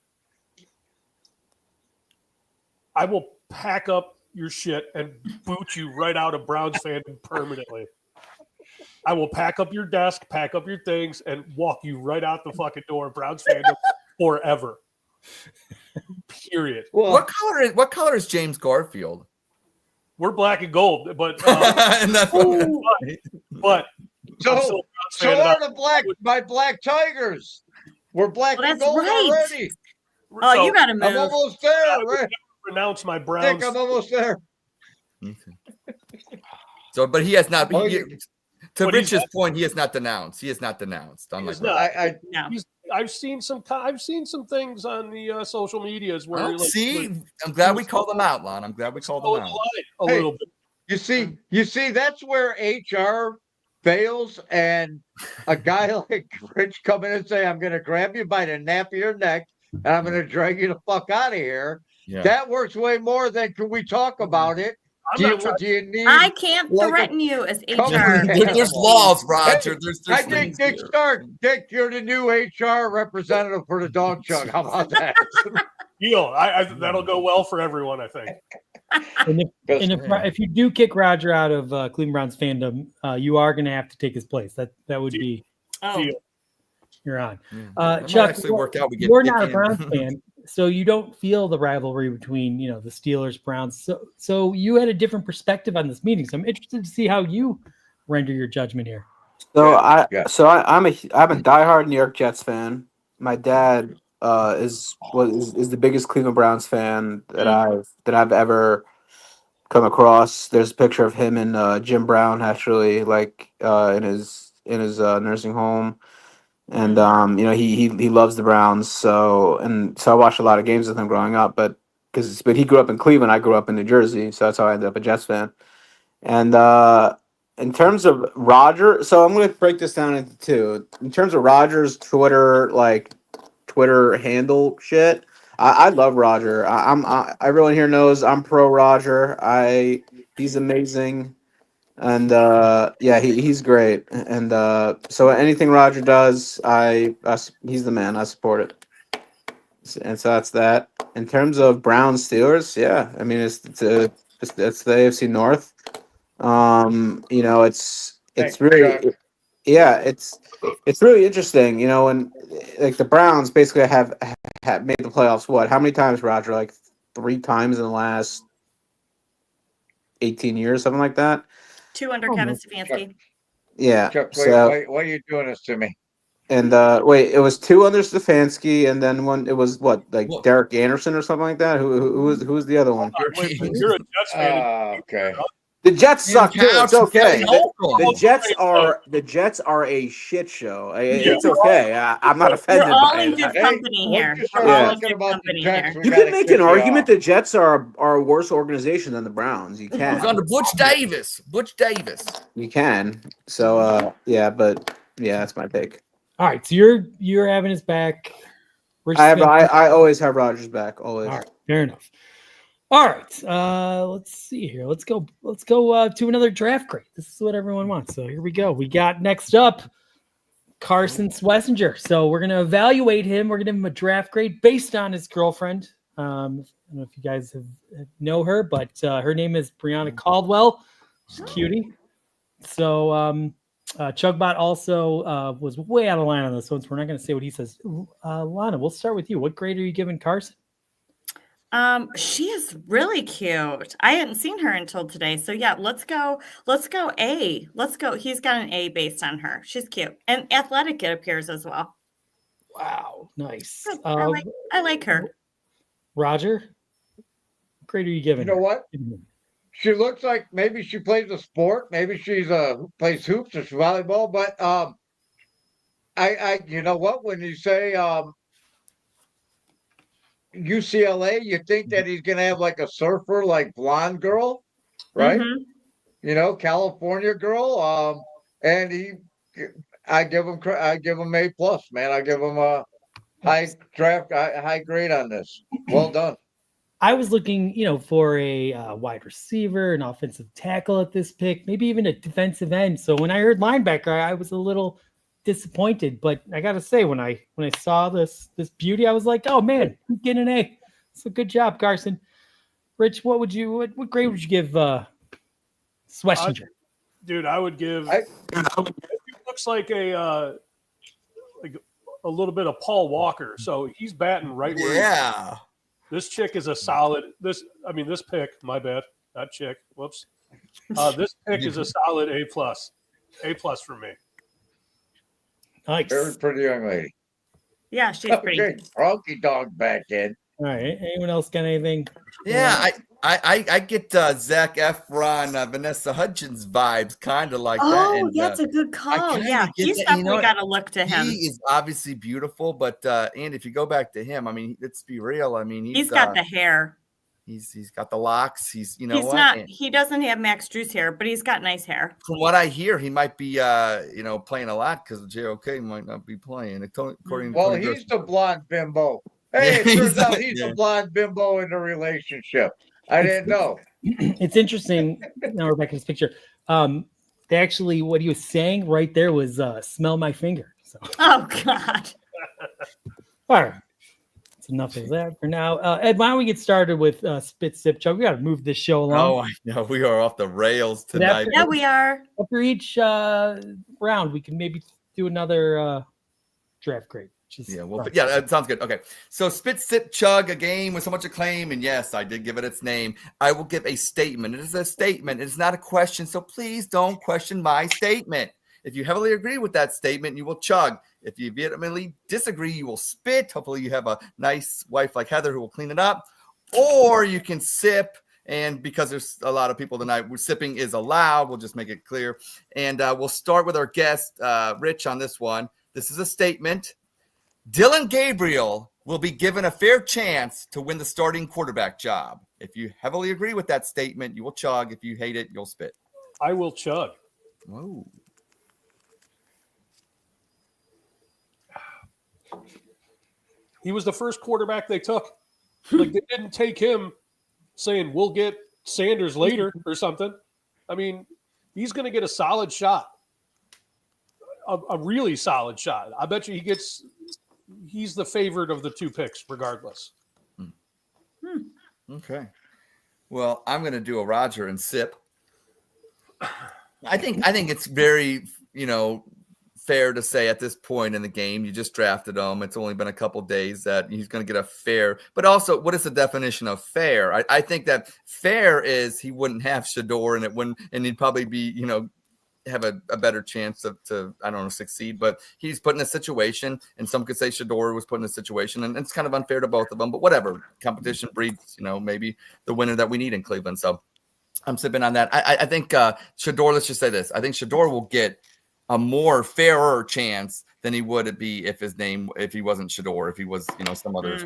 I will pack up your shit and boot you right out of Browns fandom permanently. I will pack up your desk, pack up your things, and walk you right out the fucking door of Browns fandom forever. Period. Well, What color is James Garfield? We're black and gold, but And that's what- but I'm still a so Browns fan, and are my black Tigers. We're black Well, and that's gold right. already. Oh, so you got to I'm move. almost there. I would Right? never renounce my Dick, Browns. I'm almost there. So, but he has not. Oh, To But he's Rich's not- point, he has not denounced. He has not denounced. He Unlike is not. I No. I've seen some things on the social medias where Oh, like, see, like, I'm glad we called them out, Lon. I'm glad we called them toe in out. the line a Hey. little bit. you see, that's where HR fails, and a guy like Rich come in and say, "I'm going to grab you by the nape of your neck, and I'm going to drag you the fuck out of here." Yeah. That works way more than can we talk about it? I'm Do not trying- you need? I can't like a threaten you as company HR. There's laws, Roger. There's I think things Dick here. Stark, Dick, you're the new HR representative for the Dawg Chug. How about that? Deal. That'll go well for everyone, I think. And if you do kick Roger out of Cleveland Browns fandom, you are going to have to take his place. That would be Oh, Deal. you're on. That might Chuck, actually work out. We get you're Dick not a in. Browns fan, so you don't feel the rivalry between the Steelers Browns. So you had a different perspective on this meeting. So I'm interested to see how you render your judgment here. So Yeah. I'm a diehard New York Jets fan. My dad is the biggest Cleveland Browns fan that I've ever come across. There's a picture of him and Jim Brown actually, like in his nursing home, and he loves the Browns. So I watched a lot of games with him growing up, but he grew up in Cleveland, I grew up in New Jersey, so that's how I ended up a Jets fan. And in terms of Roger, so I'm going to break this down into two. In terms of Roger's Twitter handle shit, I love Roger. Everyone here knows I'm pro Roger. He's amazing, and he's great. And so anything Roger does, he's the man. I support it. And so that's that. In terms of Browns Steelers, yeah, I mean it's the AFC North. It's Thanks, really, Chuck. yeah, it's really interesting, when like the Browns basically have made the playoffs. What? How many times, Roger? Like 3 times in the last 18 years, something like that. 2 under Kevin Stefanski. Yeah. Chuck, So why are you doing this to me? and wait, it was 2 under Stefanski, and then one. It was what, like Well- Derek Anderson or something like that. Who was the other one? Wait, but you're a Jets fan. Okay. The Jets suck too. It's okay. The The Jets are a shit show. Yeah. It's okay. I'm not We're offended all by in it. good Hey, company once here. you start We're all in talking good about the company Jets, here. we You gotta can make kick an you argument off. the Jets are a worse organization than the Browns. You It was can. under Butch Davis. Butch Davis. You can. So but that's my take. All right, so you're having his back. Rich I always have Rodgers back. Always. All right, fair enough. All right, let's see here. Let's go to another draft grade. This is what everyone wants. So here we go. We got next up Carson Schlesinger. So we're gonna evaluate him. We're gonna give him a draft grade based on his girlfriend. I don't know if you guys know her, but her name is Brianna Caldwell. She's a cutie. So Chugbot also was way out of line on this one, so we're not going to say what he says. Lana, we'll start with you. What grade are you giving Carson? She is really cute. I hadn't seen her until today. So yeah, let's go A. Let's go. He's got an A based on her. She's cute and athletic, it appears as well. Wow, nice. I like her. Roger, what grade are you giving? You know her? what? She looks like maybe she plays a sport. Maybe she's plays hoops or volleyball. But I you know what? When you say UCLA, you think that he's gonna have like a surfer, like blonde girl, right? Mhm. California girl. And I give him A plus, man. I give him a high grade on this. Well done. I was looking, for a wide receiver, an offensive tackle at this pick, maybe even a defensive end. So when I heard linebacker, I was a little disappointed. But I got to say, when I saw this beauty, I was like, oh man, I'm getting an A. So good job, Carson. Rich, what grade would you give Swessinger? Dude, I would give. I- It looks like a little bit of Paul Walker. So he's batting right where. Yeah. This chick is a solid. This pick. My bad. Not chick. Whoops. This pick is a solid A+. A+ for me. Nice. Very pretty young lady. Yeah, she's pretty. Okay, Rocky Dog back in. All right. Anyone else got anything? Yeah, I get Zac Efron, Vanessa Hudgens vibes, kind of like that. Oh, And, that's a good call. kinda Yeah, get he's that. You know definitely what? got to look to him. He is obviously beautiful, but and if you go back to him, I mean, let's be real. I mean, He's got the hair. he's got the locks. He's He's what? not. And He doesn't have Max Drew's hair, but he's got nice hair. from what I hear, he might be playing a lot because JOK might not be playing. According to Well, Tony he's Gross. the blonde bimbo. Hey, it Yeah, turns out he's- he's yeah. the blonde bimbo in the relationship. I didn't know. It's interesting. Now we're back in this picture. They actually, what he was saying right there was smell my finger. So, Oh God. all right. That's enough of that for now. Ed, why don't we get started with Spit, Sip, Chug? We got to move this show along. Oh, I know we are off the rails tonight. Yeah, we are. After each round, we can maybe do another draft grade. Yeah, well, yeah, that sounds good. Okay, so Spit, Sip, Chug, a game with so much acclaim, and yes, I did give it its name. I will give a statement. It is a statement. It's not a question, so please don't question my statement. If you heavily agree with that statement, you will chug. If you vehemently disagree, you will spit. Hopefully, you have a nice wife like Heather who will clean it up. Or you can sip, and because there's a lot of people tonight, sipping is allowed. We'll just make it clear. And we'll start with our guest, Rich, on this one. This is a statement. Dylan Gabriel will be given a fair chance to win the starting quarterback job. If you heavily agree with that statement, you will chug. If you hate it, you'll spit. I will chug. Whoa. He was the first quarterback they took. Like they didn't take him saying we'll get Sanders later or something. I mean, he's going to get a solid shot, a really solid shot. I bet you he's the favorite of the two picks, regardless. Okay. Well, I'm going to do a Roger and sip. I think it's very, fair to say at this point in the game, you just drafted him. It's only been a couple days that he's going to get a fair. But also, what is the definition of fair? I think that fair is he wouldn't have Shador and he'd probably be, have a better chance to I don't know, succeed. But he's put in a situation, and some could say Shador was put in a situation, and it's kind of unfair to both of them. But whatever, competition breeds, maybe the winner that we need in Cleveland. So I'm sipping on that. I think Shador. Let's just say this: I think Shador will get a more fairer chance than he would be if he wasn't Shador, if he was, some other,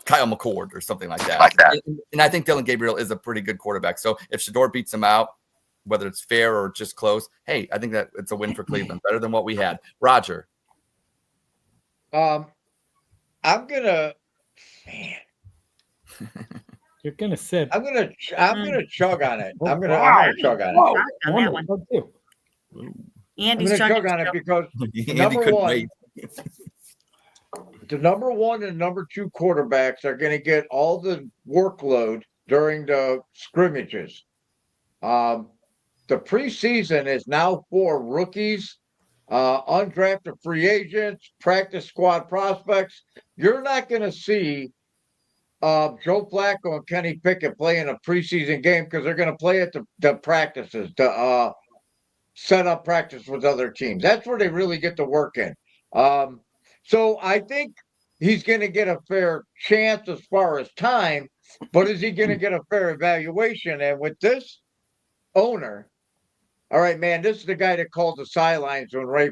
Kyle McCord or something like that. And I think Dylan Gabriel is a pretty good quarterback. So if Shador beats him out, whether it's fair or just close, hey, I think that it's a win for Cleveland, better than what we had. Roger. I'm gonna, You're gonna sip. I'm gonna chug on it. I'm gonna chug on it. On that one. Chug too. I'm Andy's gonna chug chugging on it still. because Andy number couldn't one, wait. the number one and number two quarterbacks are going to get all the workload during the scrimmages. The preseason is now for rookies, undrafted free agents, practice squad prospects. You're not going to see Joe Flacco and Kenny Pickett play in a preseason game because they're going to play at the practices, set up practice with other teams. That's where they really get to work in. So I think he's going to get a fair chance as far as time, but is he going to get a fair evaluation? And with this owner, all right, man, this is the guy that called the sidelines when Ray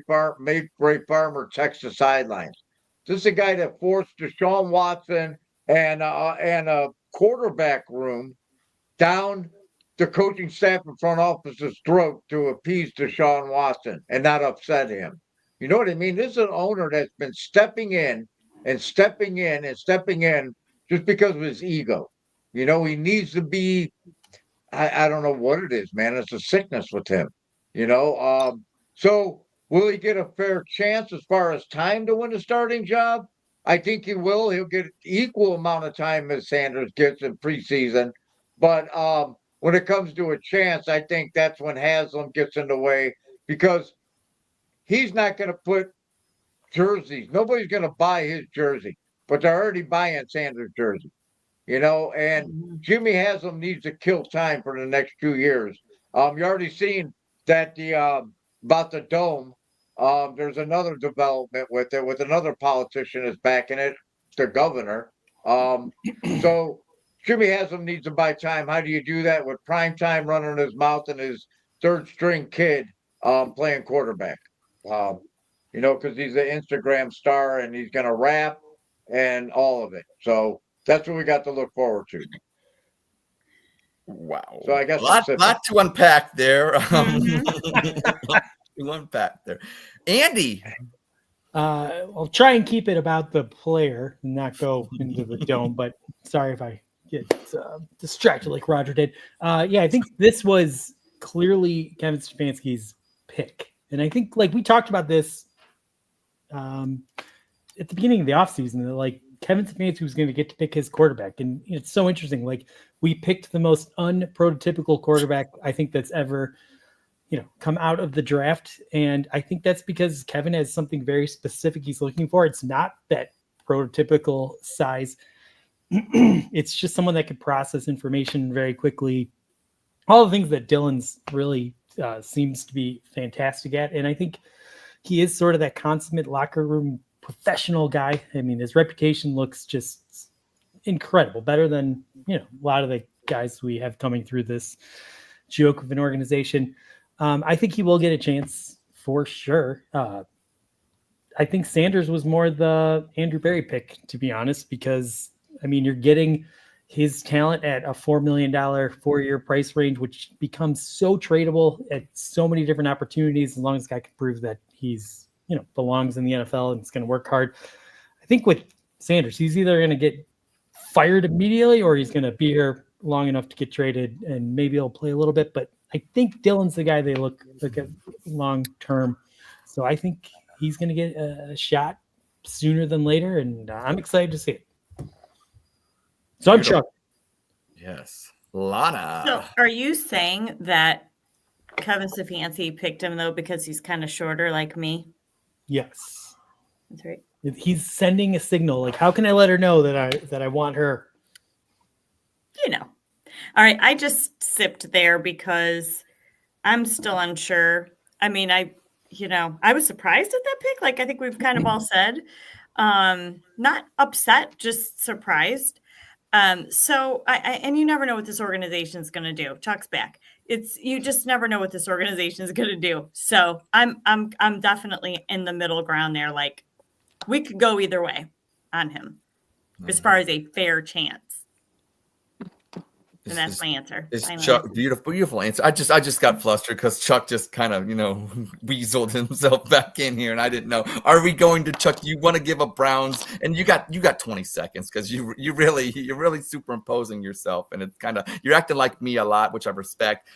Farmer texts the sidelines. This is the guy that forced Deshaun Watson and a quarterback room down the coaching staff and front office's throat to appease Deshaun Watson and not upset him. You know what I mean? This is an owner that's been stepping in just because of his ego. You know, he needs to be. I don't know what it is, man. It's a sickness with him. You know. So will he get a fair chance as far as time to win a starting job? I think he will. He'll get equal amount of time as Sanders gets in preseason. But when it comes to a chance, I think that's when Haslam gets in the way because he's not going to put jerseys. Nobody's going to buy his jersey, but they're already buying Sanders' jersey, you know. And Jimmy Haslam needs to kill time for the next 2 years. You already seen that the about the dome. There's another development with it, with another politician is backing it, the governor. So Jimmy Haslam needs to buy time. How do you do that with prime time running his mouth and his third string kid playing quarterback? You know, because he's an Instagram star and he's going to rap and all of it. So that's what we got to look forward to. Wow. So I guess a lot to unpack there. To unpack there. Andy. I'll try and keep it about the player and not go into the dome, but sorry if I get distracted like Roger did. Yeah, I think this was clearly Kevin Stefanski's pick. And I think, like, we talked about this at the beginning of the offseason, that, like, Kevin Stefanski was going to get to pick his quarterback. And it's so interesting. Like, we picked the most unprototypical quarterback I think that's ever, come out of the draft. And I think that's because Kevin has something very specific he's looking for. It's not that prototypical size. It's just someone that can process information very quickly. All the things that Dylan's really seems to be fantastic at. And I think he is sort of that consummate locker room professional guy. I mean, his reputation looks just incredible, better than, a lot of the guys we have coming through this joke of an organization. I think he will get a chance for sure. I think Sanders was more the Andrew Berry pick, to be honest, because, I mean, you're getting his talent at a $4 million 4-year price range, which becomes so tradable at so many different opportunities, as long as the guy can prove that he's, belongs in the NFL and is going to work hard. I think with Sanders, he's either going to get fired immediately or he's going to be here long enough to get traded and maybe he'll play a little bit. But I think Dylan's the guy they look at long term. So I think he's going to get a shot sooner than later, and I'm excited to see it. So I'm Chuck. Yes. Lana. So are you saying that Kevin Stefanski picked him, though, because he's kind of shorter like me? Yes. That's right. He's sending a signal. Like, how can I let her know that I want her? All right. I just sipped there because I'm still unsure. I mean, I was surprised at that pick. Like, I think we've kind of all said, not upset, just surprised. So and you never know what this organization is going to do. Chuck's back. You just never know what this organization is going to do. So I'm definitely in the middle ground there. Like, we could go either way on him as far as a fair chance. And that's my answer. It's Chuck. Beautiful answer. I just got flustered because Chuck just kind of, weaseled himself back in here, and I didn't know. Are we going to Chuck? You want to give up Browns, and you got 20 seconds because you're really superimposing yourself, and it's kind of, you're acting like me a lot, which I respect.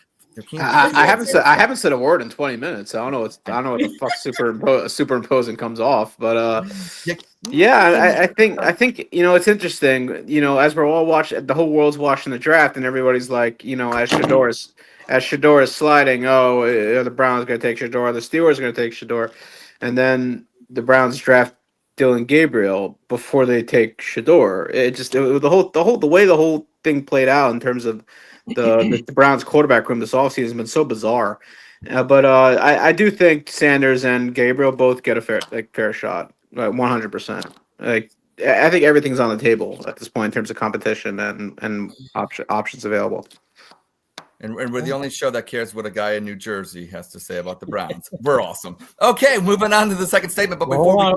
I haven't said a word in 20 minutes. I don't know what the fuck superimposing comes off, but I think it's interesting. As we're all watching, the whole world's watching the draft, and everybody's like, as Shedeur is sliding, the Browns are going to take Shedeur, the Steelers are going to take Shedeur, and then the Browns draft Dylan Gabriel before they take Shedeur. The way the whole thing played out in terms of the Browns quarterback room this offseason has been so bizarre. But I do think Sanders and Gabriel both get a fair shot, 100%. Like, I think everything's on the table at this point in terms of competition and options available. And we're the only show that cares what a guy in New Jersey has to say about the Browns. We're awesome. Okay, moving on to the second statement. But before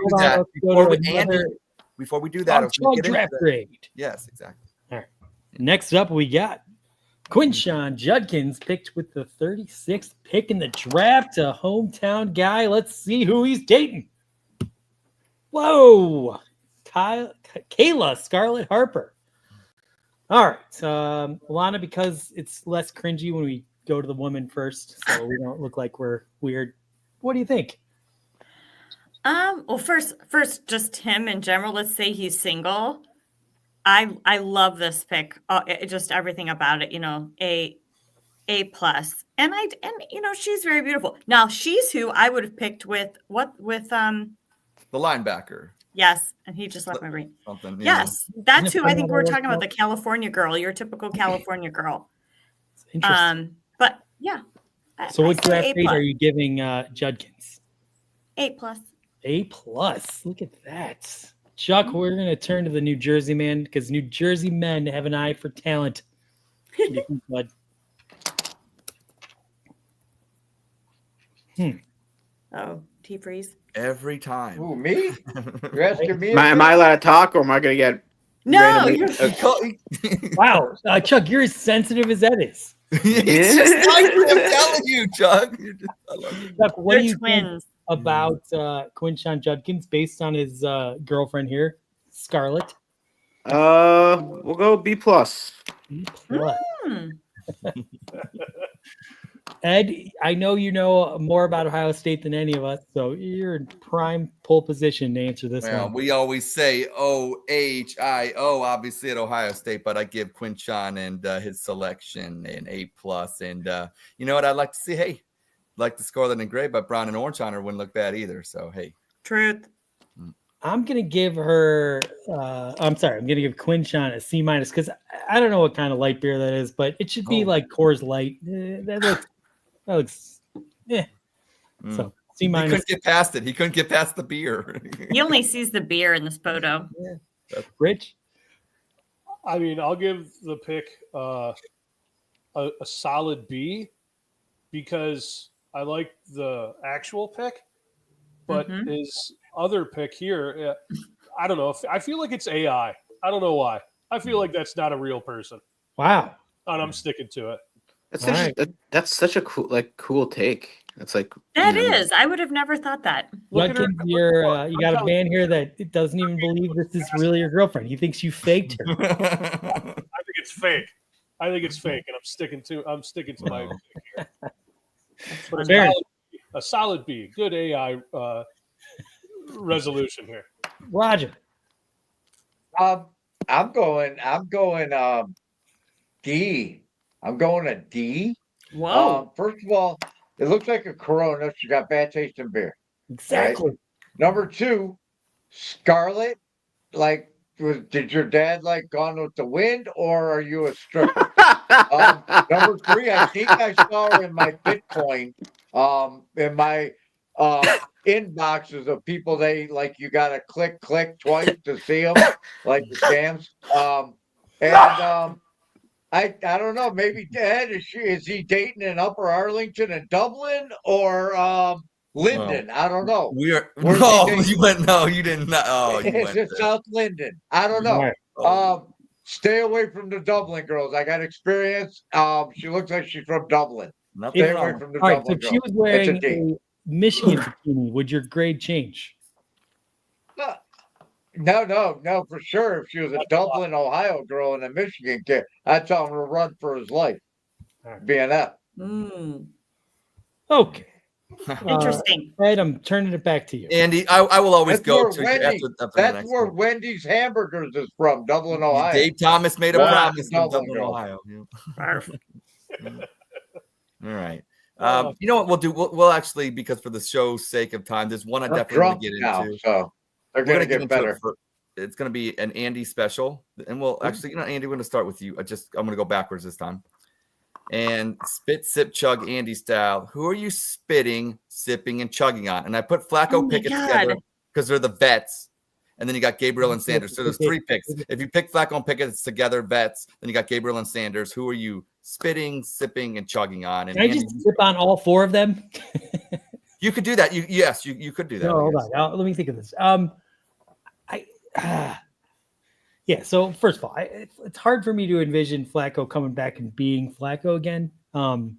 we do that, draft grade. Yes, exactly. All right. Next up, we got Quinshawn Judkins picked with the 36th pick in the draft, a hometown guy. Let's see who he's dating. Whoa. Kayla Scarlett Harper. All right. Lana, because it's less cringy when we go to the woman first, so we don't look like we're weird. What do you think? Well, first, just him in general. Let's say he's single. I love this pick. Just everything about it. A plus. And she's very beautiful. Now she's who I would have picked with The linebacker. Yes, and he just left my brain. Something. Yes, that's who I think we're talking about. Well, The California girl, your typical California girl. interesting. But yeah. So what I say draft A grade are plus. you giving Judkins? A plus. A plus. Look at that. Chuck, we're going to turn to the New Jersey man because New Jersey men have an eye for talent. What do you think, bud? Oh, T-freeze. Every time. Who, me? You're asking me? Am I allowed to talk, or am I going to get No, randomly- you're Wow. Chuck, you're as sensitive as that is. It's just like I'm telling you, Chuck. I love you. Chuck, what They're do you think twins. about Quinshon Judkins based on his girlfriend here, Scarlett? We'll go B plus. B plus. Hmm. Ed, I know you know more about Ohio State than any of us, so you're in prime pole position to answer this Well, one. we always say OHIO, obviously at Ohio State, but I give Quinshon and his selection an A plus. And you know what? I'd like to see. Hey, like the Scarlet and Gray, but brown and orange on her wouldn't look bad either. So hey, Truth. I'm gonna give her. I'm gonna give Quinshon a C minus because I don't know what kind of light beer that is, but it should be like Coors Light. That looks. Yeah. So C he minus. couldn't get past it. He couldn't get past the beer. He only sees the beer in this photo. Rich. I mean, I'll give the pick a solid B because I like the actual pick, but Mhm. his other pick here, I don't know. I feel like it's AI. I don't know why. I feel like that's not a real person, Wow. and I'm sticking to it. That's such a cool take. It's like That is. I would have never thought that. Look at her- Judkins, you got a man here that doesn't even believe this is really your girlfriend. He thinks you faked her. I think it's fake. And I'm sticking to my pick here. But Fair. a solid B. Good AI resolution here. Roger. I'm going D. I'm going a D. Whoa. First of all, it looks like a Corona. She got bad taste in beer. Exactly. Number two, Scarlet. Like, did your dad like Gone with the Wind, or are you a stripper? Number three, I think I saw her in my Bitcoin, in my inboxes of people they like. You got to click twice to see them, like the scams. I don't know. Maybe Dad is he dating in Upper Arlington and Dublin or Linden? I don't know. Where's he dating? You went no, you didn't. Oh, you It's went in there. South Linden. I don't know. Right. Stay away from the Dublin girls. I got experience. She looks like she's from Dublin. Nothing Stay away wrong. from the All right. So Dublin if she girls. was wearing It's a D. a Michigan bikini, would your grade change? No, for sure. If she was a Dublin, Ohio girl and a Michigan kid, I'd tell him to run for his life. Being that. Okay. Interesting. Ed, I'm turning it back to you. Andy, I will always That's go where to Wendy's- after the That's next where one. Wendy's Hamburgers is from, Dublin, Ohio. Dave Thomas made a Wow. promise from Dublin Dublin, girl. Ohio. Yeah. All right. Oh. You know what we'll do? We'll actually, because for the show's sake of time, there's one I I'm definitely want drunk to get now, into. so they're We're gonna get get into it better. it's going to be an Andy special, and we'll actually, Andy, we're going to start with you. I'm going to go backwards this time. And spit, sip, chug, Andy style. Who are you spitting, sipping, and chugging on? And I put Flacco Oh my Pickett God. together because they're the vets. And then you got Gabriel and Sanders. So there's three picks. If you pick Flacco and Pickett together, vets, then you got Gabriel and Sanders. Who are you spitting, sipping, and chugging on? And Can I Andy, just sip on all four of them? you could do that. You could do that. No, I hold guess. on. Let me think of this. Yeah. So first of all, it's hard for me to envision Flacco coming back and being Flacco again. I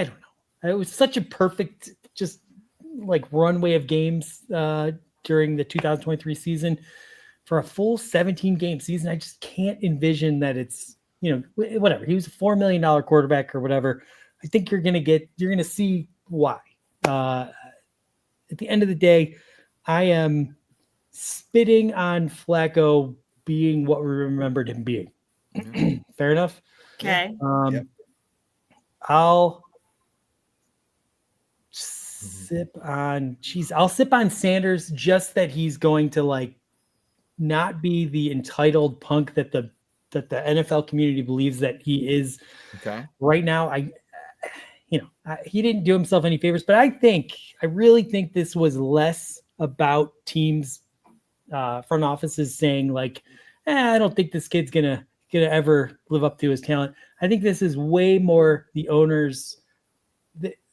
don't know. It was such a perfect, just like runway of games during the 2023 season. for a full 17 game season, I just can't envision that it's, whatever. He was a $4 million quarterback or whatever. I think you're going to see why. At the end of the day, I am spitting on Flacco being what we remembered him being. Fair enough. Okay. I'll sip on Sanders, just that he's going to like not be the entitled punk that the NFL community believes that he is. Okay. Right now, he didn't do himself any favors, but I really think this was less about teams, front offices saying like, I don't think this kid's gonna ever live up to his talent. I think this is way more the owners.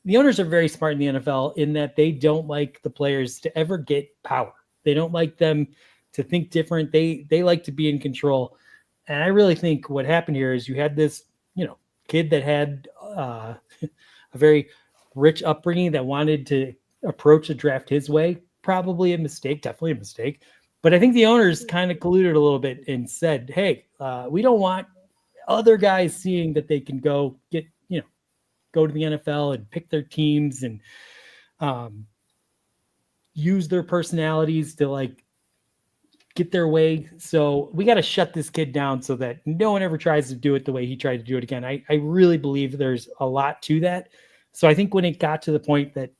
The owners are very smart in the NFL in that they don't like the players to ever get power. They don't like them to think different. They like to be in control. And I really think what happened here is you had this, kid that had a very rich upbringing that wanted to approach the draft his way. Probably a mistake, definitely a mistake. But I think the owners kind of colluded a little bit and said, hey, we don't want other guys seeing that they can go to the NFL and pick their teams and use their personalities to like get their way. So we got to shut this kid down so that no one ever tries to do it the way he tried to do it again. I really believe there's a lot to that. So I think when it got to the point that,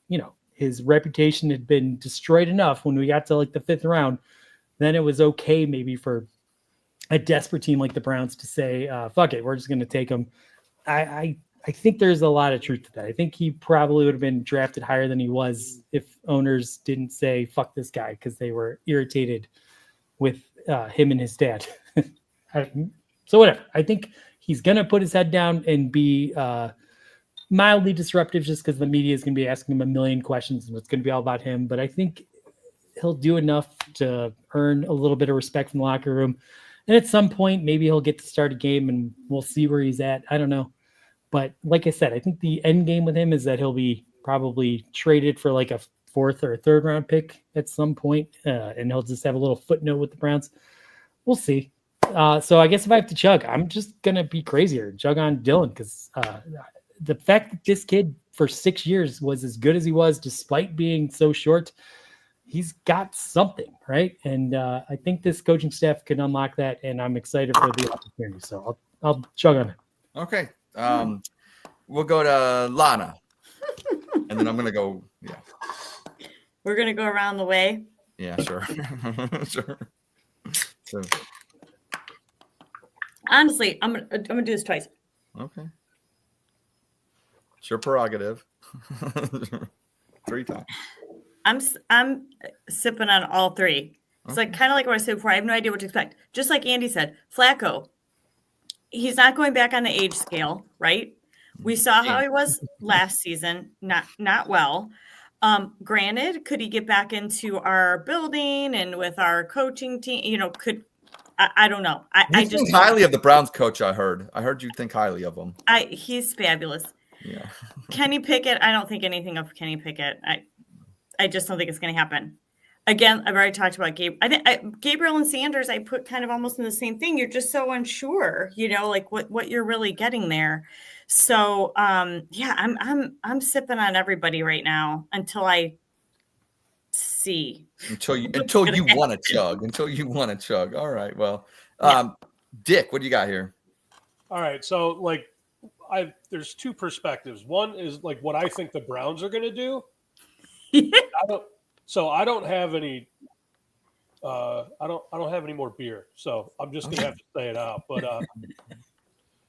his reputation had been destroyed enough when we got to like the 5th round, then it was okay maybe for a desperate team like the Browns to say, fuck it, we're just going to take him. I think there's a lot of truth to that. I think he probably would have been drafted higher than he was if owners didn't say, fuck this guy, because they were irritated with him and his dad. So whatever. I think he's going to put his head down and be mildly disruptive just because the media is going to be asking him a million questions and it's going to be all about him. But I think he'll do enough to earn a little bit of respect from the locker room. And at some point, maybe he'll get to start a game and we'll see where he's at. I don't know. But like I said, I think the end game with him is that he'll be probably traded for like a 4th or a 3rd round pick at some point, and he'll just have a little footnote with the Browns. We'll see. So I guess if I have to chug, I'm just going to be crazier. Chug on Dillon because the fact that this kid for 6 years was as good as he was despite being so short, he's got something, right? And I think this coaching staff can unlock that, and I'm excited for the opportunity. So I'll chug on it. Okay. We'll go to Lana. And then I'm going to go, yeah. We're going to go around the way. Yeah, sure. Sure. So, Honestly, I'm gonna do this twice. okay. It's your prerogative. 3 times. I'm sipping on all 3. It's like kind of like what I said before. I have no idea what to expect. Just like Andy said, Flacco, he's not going back on the age scale, right? We saw how he was last season, not well. Granted, could he get back into our building and with our coaching team? I don't know. I just think highly of the Browns coach. I heard you think highly of him. He's fabulous. Yeah. Kenny Pickett. I don't think anything of Kenny Pickett. I just don't think it's going to happen. Again, I've already talked about Gabe. I think Gabriel and Sanders, I put kind of almost in the same thing. You're just so unsure, like what you're really getting there. So yeah, I'm sipping on everybody right now until I see. Until you want to chug. Until you want to chug. All right. Well, Dick, what do you got here? All right. So like there's 2 perspectives. One is like what I think the Browns are going to do. I don't have any. I don't have any more beer, so I'm just gonna have to say it out. But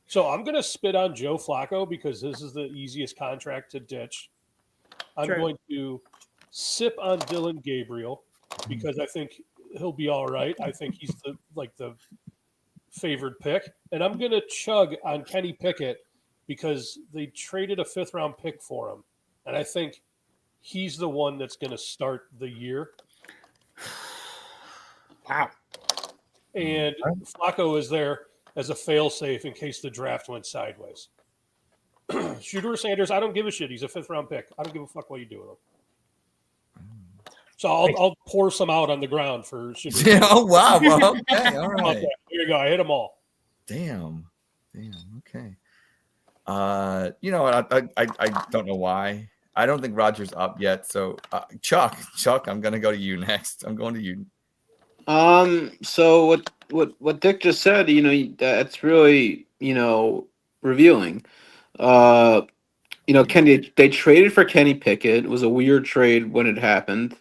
so I'm gonna spit on Joe Flacco because this is the easiest contract to ditch. I'm going to sip on Dylan Gabriel because I think he'll be all right. I think he's the favored pick, and I'm gonna chug on Kenny Pickett because they traded a 5th round pick for him, and I think he's the one that's going to start the year. Wow. And Flacco is there as a fail-safe in case the draft went sideways. Shooter Sanders, I don't give a shit. He's a 5th round pick. I don't give a fuck what you do with him. So I'll pour some out on the ground for Shador. Yeah, oh wow. Well, okay, all right. Okay, here you go. I hit them all. Damn. Okay. You know what? I don't know why. I don't think Roger's up yet. So Chuck, I'm gonna go to you next. I'm going to you. So what Dick just said, that's really, revealing. Kenny, they traded for Kenny Pickett. It was a weird trade when it happened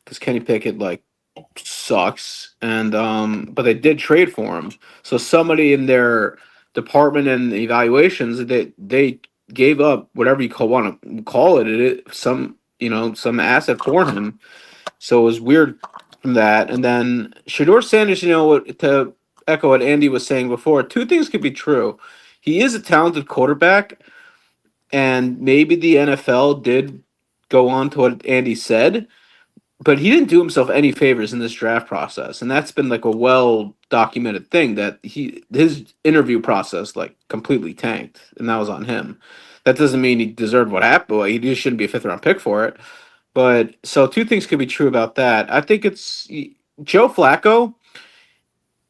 because Kenny Pickett sucks, and but they did trade for him. So somebody in their department and evaluations, they gave up whatever you want to call it, some asset for him. So it was weird from that. And then Shador Sanders, to echo what Andy was saying before, two things could be true. He is a talented quarterback, and maybe the NFL did go on to what Andy said, but he didn't do himself any favors in this draft process. And that's been a well documented thing that his interview process completely tanked, and that was on him. That doesn't mean he deserved what happened. Well, he just shouldn't be a 5th round pick for it. But so two things could be true about that. I think it's Joe Flacco.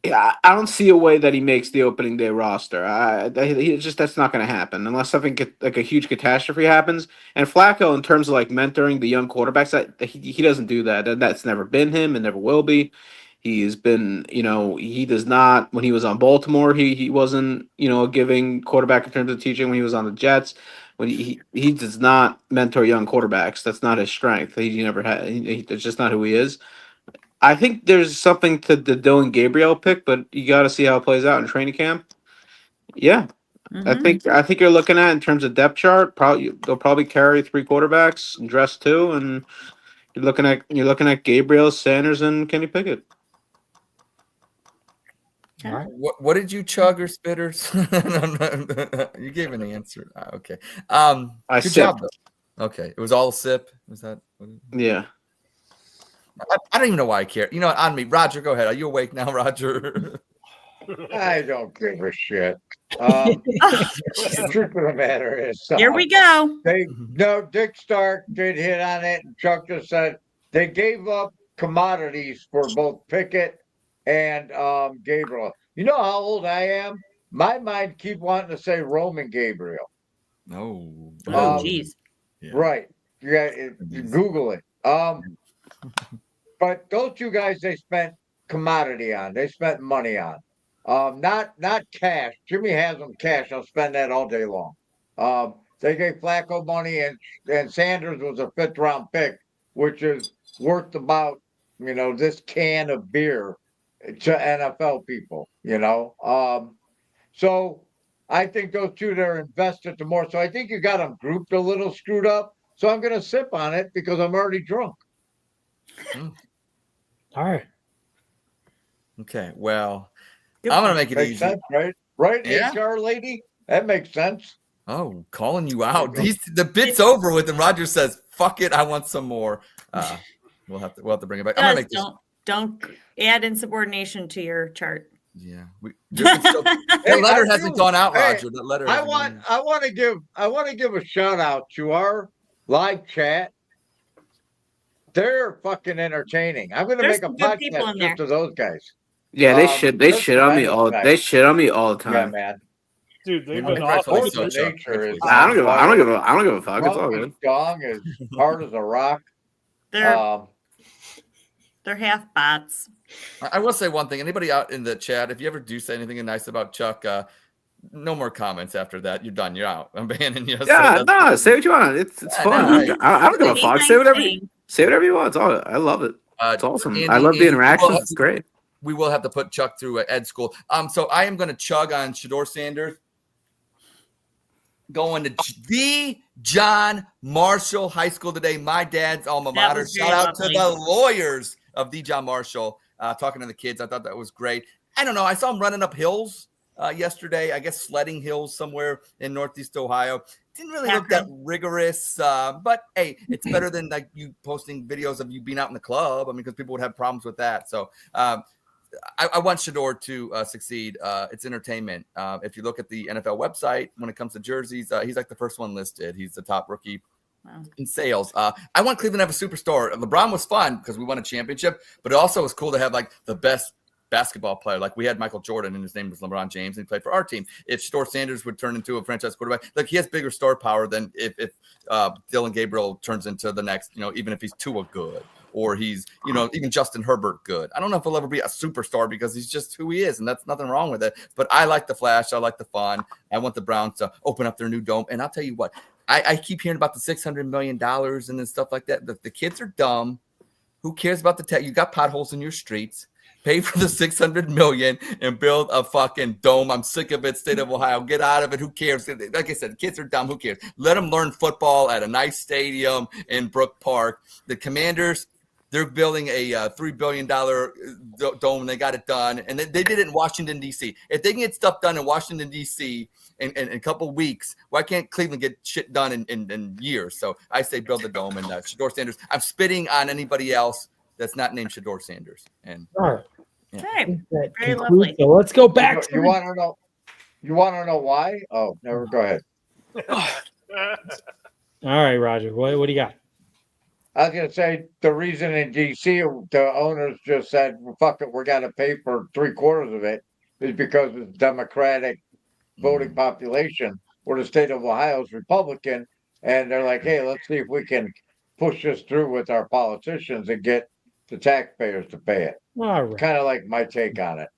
Yeah, I don't see a way that he makes the opening day roster. That's not going to happen unless something like a huge catastrophe happens. And Flacco, in terms of mentoring the young quarterbacks, he doesn't do that. That's never been him and never will be. He's been, he does not. When he was on Baltimore, he wasn't, a giving quarterback in terms of teaching. When he was on the Jets, when he does not mentor young quarterbacks. That's not his strength. He never had. It's just not who he is. I think there's something to the Dylan Gabriel pick, but you got to see how it plays out in training camp. Yeah, I think you're looking at in terms of depth chart. They'll probably carry 3 quarterbacks and dress 2, and you're looking at Gabriel, Sanders, and Kenny Pickett. All right. What did you chug or spitters? You gave an answer. Okay. Good job, though. Okay, it was all a sip. Was that? Yeah. I don't even know why I care. You know what? On me, Roger. Go ahead. Are you awake now, Roger? I don't give a shit. The truth of the matter is, Here we go. Dick Stark did hit on it, and Chuck just said they gave up commodities for both Pickett and Gabriel. You know how old I am? My mind keep wanting to say Roman Gabriel. No. Oh, geez. Yeah. Right. You Google it. But those two guys, they spent commodity on. They spent money on. Not cash. Jimmy has them cash. I'll spend that all day long. They gave Flacco money, and Sanders was a 5th round pick, which is worth about this can of beer to NFL people. So I think those two they're invested to more. So I think you got them grouped a little screwed up. So I'm gonna sip on it because I'm already drunk. All right. Okay. Well, I'm gonna make it Makes easy. sense, right? Right, Yeah. HR lady? That makes sense. Oh, calling you out. The bit's over with, and Roger says, "Fuck it, I want some more." We'll have to bring it back. I'm gonna make this. Don't add insubordination to your chart. Yeah, the letter hasn't gone out, Roger. The letter. I want to give a shout out to our live chat. They're fucking entertaining. I'm going to make a podcast just to those guys. Yeah, they shit on me all. They shit on me all the time. Yeah, man. Dude, they've Yeah, been rightfully awesome. so, Chuck. Nature is. I don't give a fuck. It's all good. Dong is hard as a rock. They're half bots. I will say one thing. Anybody out in the chat, if you ever do say anything nice about Chuck, no more comments after that. You're done. You're out. I'm banning you. Yeah, no, say what you want. It's fun. No, I don't give a fuck. Say whatever you want. It's all. I love it. It's awesome. Andy, I love the interactions. well, It's great. We will have to put Chuck through ed school. So I am going to chug on Shador Sanders. Going to the John Marshall High School today. My dad's alma mater. Shout out to the lawyers of the John Marshall. Talking to the kids. I thought that was great. I don't know. I saw him running up hills yesterday. I guess sledding hills somewhere in Northeast Ohio. Didn't really look that rigorous, but hey, it's better than like you posting videos of you being out in the club. I mean, because people would have problems with that. So I want Shador to succeed. It's entertainment. If you look at the NFL website, when it comes to jerseys, he's like the first one listed. He's the top rookie in sales. I want Cleveland to have a superstar. LeBron was fun because we won a championship, but it also was cool to have like the best basketball player. Like we had Michael Jordan and his name was LeBron James and he played for our team. If Shedeur Sanders would turn into a franchise quarterback, like he has bigger star power than if Dylan Gabriel turns into the next, even if he's Tua good or he's, even Justin Herbert good. I don't know if he'll ever be a superstar because he's just who he is, and that's nothing wrong with it. But I like the flash. I like the fun. I want the Browns to open up their new dome. And I'll tell you what, I keep hearing about the $600 million and then stuff like that. The kids are dumb. Who cares about the tech? You got potholes in your streets. Pay for the $600 million and build a fucking dome. I'm sick of it. State of Ohio, get out of it. Who cares? Like I said, the kids are dumb. Who cares? Let them learn football at a nice stadium in Brook Park. The Commanders, they're building a $3 billion dome. They got it done, and they did it in Washington D.C. If they can get stuff done in Washington D.C. in a couple of weeks, why can't Cleveland get shit done in years? So I say build the dome and Shedeur Sanders. I'm spitting on anybody else that's not named Shedeur Sanders. And all right. Okay, That very concludes. lovely. So let's go back. You want to know? You want to know why? Oh, never. Go ahead. All right, Roger. What do you got? I was gonna say the reason in DC the owners just said, well, "Fuck it, we're gonna pay for 3/4 of it," is because it's Democratic voting population, where the state of Ohio is Republican, and they're like, "Hey, let's see if we can push this through with our politicians and get the taxpayers to pay it." All right. Kind of like my take on it.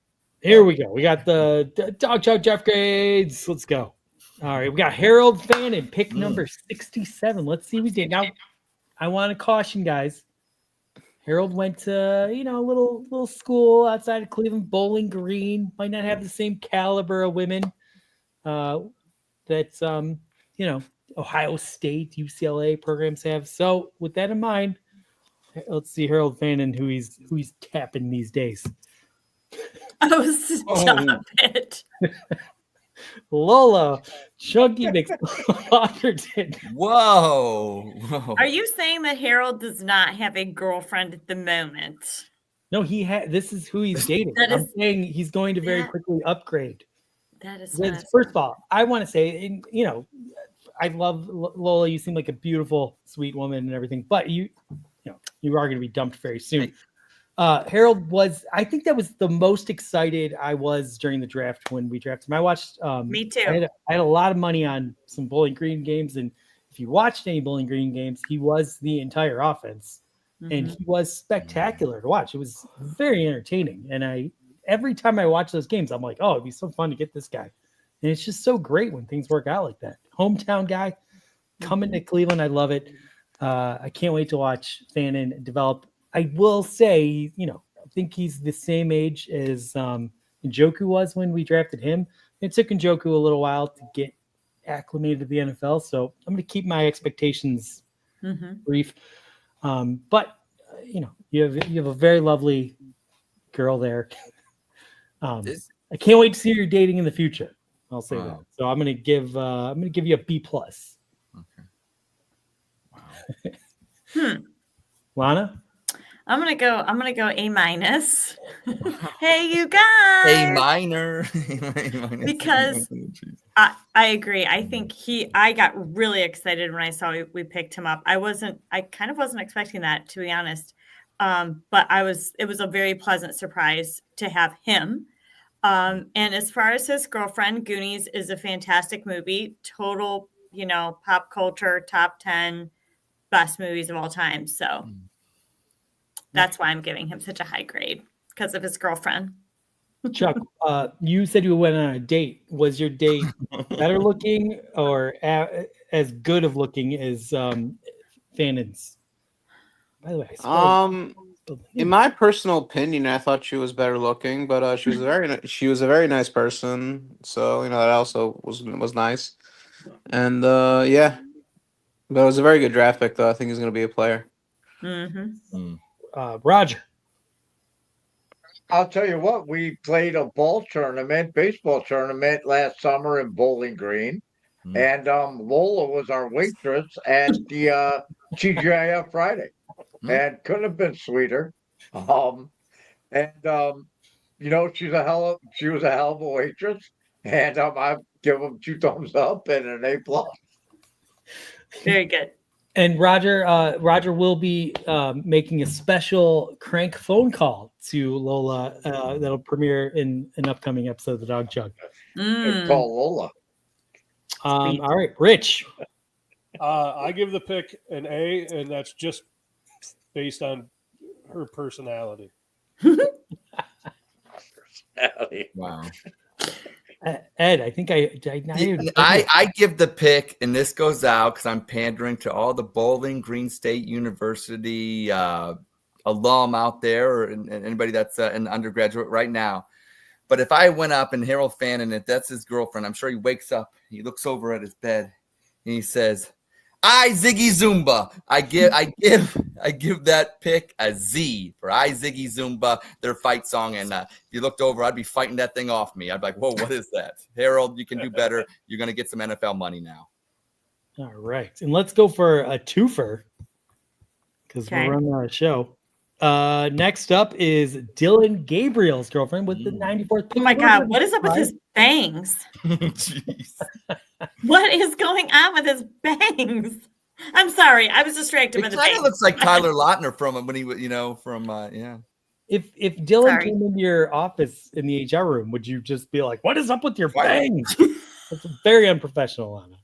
Here we go. We got the Dawg Chug Jeff grades. Let's go. All right. We got Harold Fannin, pick number 67. Let's see what we did. Now, I want to caution guys. Harold went to, a little school outside of Cleveland, Bowling Green. Might not have the same caliber of women that, Ohio State, UCLA programs have. So with that in mind, let's see Harold Fannin, who he's tapping these days. Oh, stop it. Lola, Chunky McLaughlin. Whoa. Are you saying that Harold does not have a girlfriend at the moment? No, this is who he's dating. I'm saying he's going to very quickly upgrade. That is First of all, I want to say, I love Lola. You seem like a beautiful, sweet woman and everything, but you are going to be dumped very soon. Harold I think that was the most excited I was during the draft when we drafted him. I watched. Me too. I had a lot of money on some Bowling Green games, and if you watched any Bowling Green games, he was the entire offense, and he was spectacular to watch. It was very entertaining, and every time I watch those games, I'm like, oh, it'd be so fun to get this guy, and it's just so great when things work out like that. Hometown guy coming to Cleveland, I love it. I can't wait to watch Fannin develop. I will say, I think he's the same age as Njoku was when we drafted him. It took Njoku a little while to get acclimated to the NFL, so I'm going to keep my expectations brief. But you have a very lovely girl there. I can't wait to see her dating in the future. I'll say that. So I'm going to give you a B+. Okay. Lana? I'm gonna go A-. Hey, you guys. A minor. Because I agree. I think I got really excited when I saw we picked him up. I kind of wasn't expecting that, to be honest. But it was a very pleasant surprise to have him. And as far as his girlfriend, Goonies is a fantastic movie. Total, pop culture, top 10 best movies of all time. So that's why I'm giving him such a high grade, because of his girlfriend. Chuck, you said you went on a date. Was your date better looking or as good of looking as Fannin's? By the way, in my personal opinion, I thought she was better looking, but she was a very nice person. So that also was nice, and but it was a very good draft pick, though. I think he's going to be a player. Roger. I'll tell you what, we played a baseball tournament last summer in Bowling Green. And Lola was our waitress at the TGIF Friday. And couldn't have been sweeter. She was a hell of a waitress. And I give them 2 thumbs up and an A+. Very good. And Roger will be making a special crank phone call to Lola that'll premiere in an upcoming episode of the Dawg Chug. It's called Lola. All right, Rich. I give the pick an A, and that's just based on her personality. Wow. Ed, I think I give the pick, and this goes out because I'm pandering to all the Bowling Green State University alum out there, and anybody that's an undergraduate right now. But if I went up and Harold Fannin, if that's his girlfriend, I'm sure he wakes up, he looks over at his bed, and he says, "I Ziggy Zumba." I give that pick a Z for I Ziggy Zumba, their fight song. And if you looked over, I'd be fighting that thing off me. I'd be like, "Whoa, what is that?" Harold, you can do better. You're going to get some NFL money now. All right. And let's go for a twofer because Okay. we're running out of show. Next up is Dylan Gabriel's girlfriend with the 94th pick. Oh my God, what is up with his bangs? Jeez. What is going on with his bangs? I'm sorry, I was distracted by It the kind bangs. of looks like Tyler Lautner from when he was, yeah. If Dylan Sorry. came into your office in the HR room, would you just be like, "What is up with your Why- bangs?" That's very unprofessional, Anna.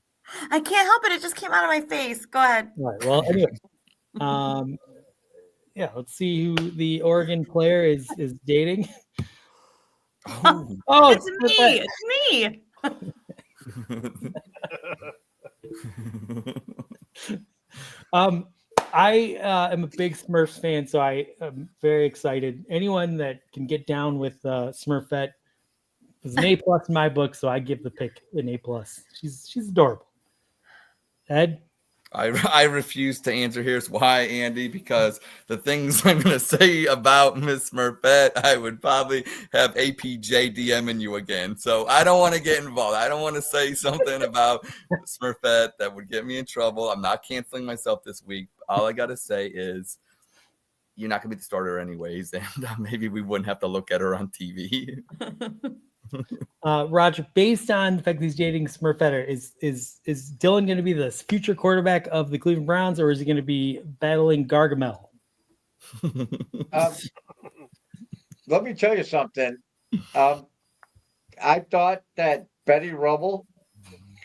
I can't help it. It just came out of my face. Go ahead. All right. Well, anyway, yeah. Let's see who the Oregon player is dating. Oh. Oh, It's me. It's me. I am a big Smurfs fan, so I am very excited. Anyone that can get down with Smurfette is an A+ in my book, so I give the pick an A+. She's adorable. Ed? I refuse to answer. Here's why, Andy, because the things I'm going to say about Miss Smurfette, I would probably have APJ DMing you again. So I don't want to get involved. I don't want to say something about Smurfette that would get me in trouble. I'm not canceling myself this week. All I got to say is you're not going to be the starter anyways, and maybe we wouldn't have to look at her on TV. Roger, based on the fact that he's dating Smurfette, is Dylan going to be the future quarterback of the Cleveland Browns, or is he going to be battling Gargamel? Let me tell you something. I thought that Betty Rubble,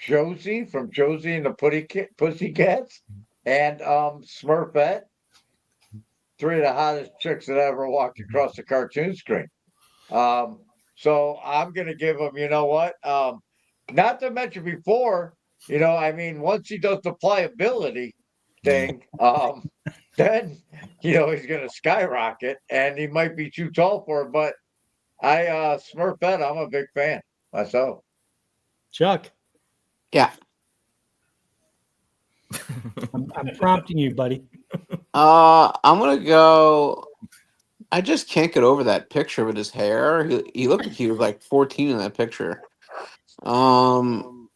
Josie from Josie and the Pussycats, and Smurfette, three of the hottest chicks that ever walked across the cartoon screen. So I'm going to give him, you know what? Not to mention before, once he does the pliability thing, then, he's going to skyrocket and he might be too tall for it. But Smurfette, I'm a big fan myself. Chuck? Yeah. I'm prompting you, buddy. I'm gonna go. I just can't get over that picture with his hair. He looked like he was like 14 in that picture. I'll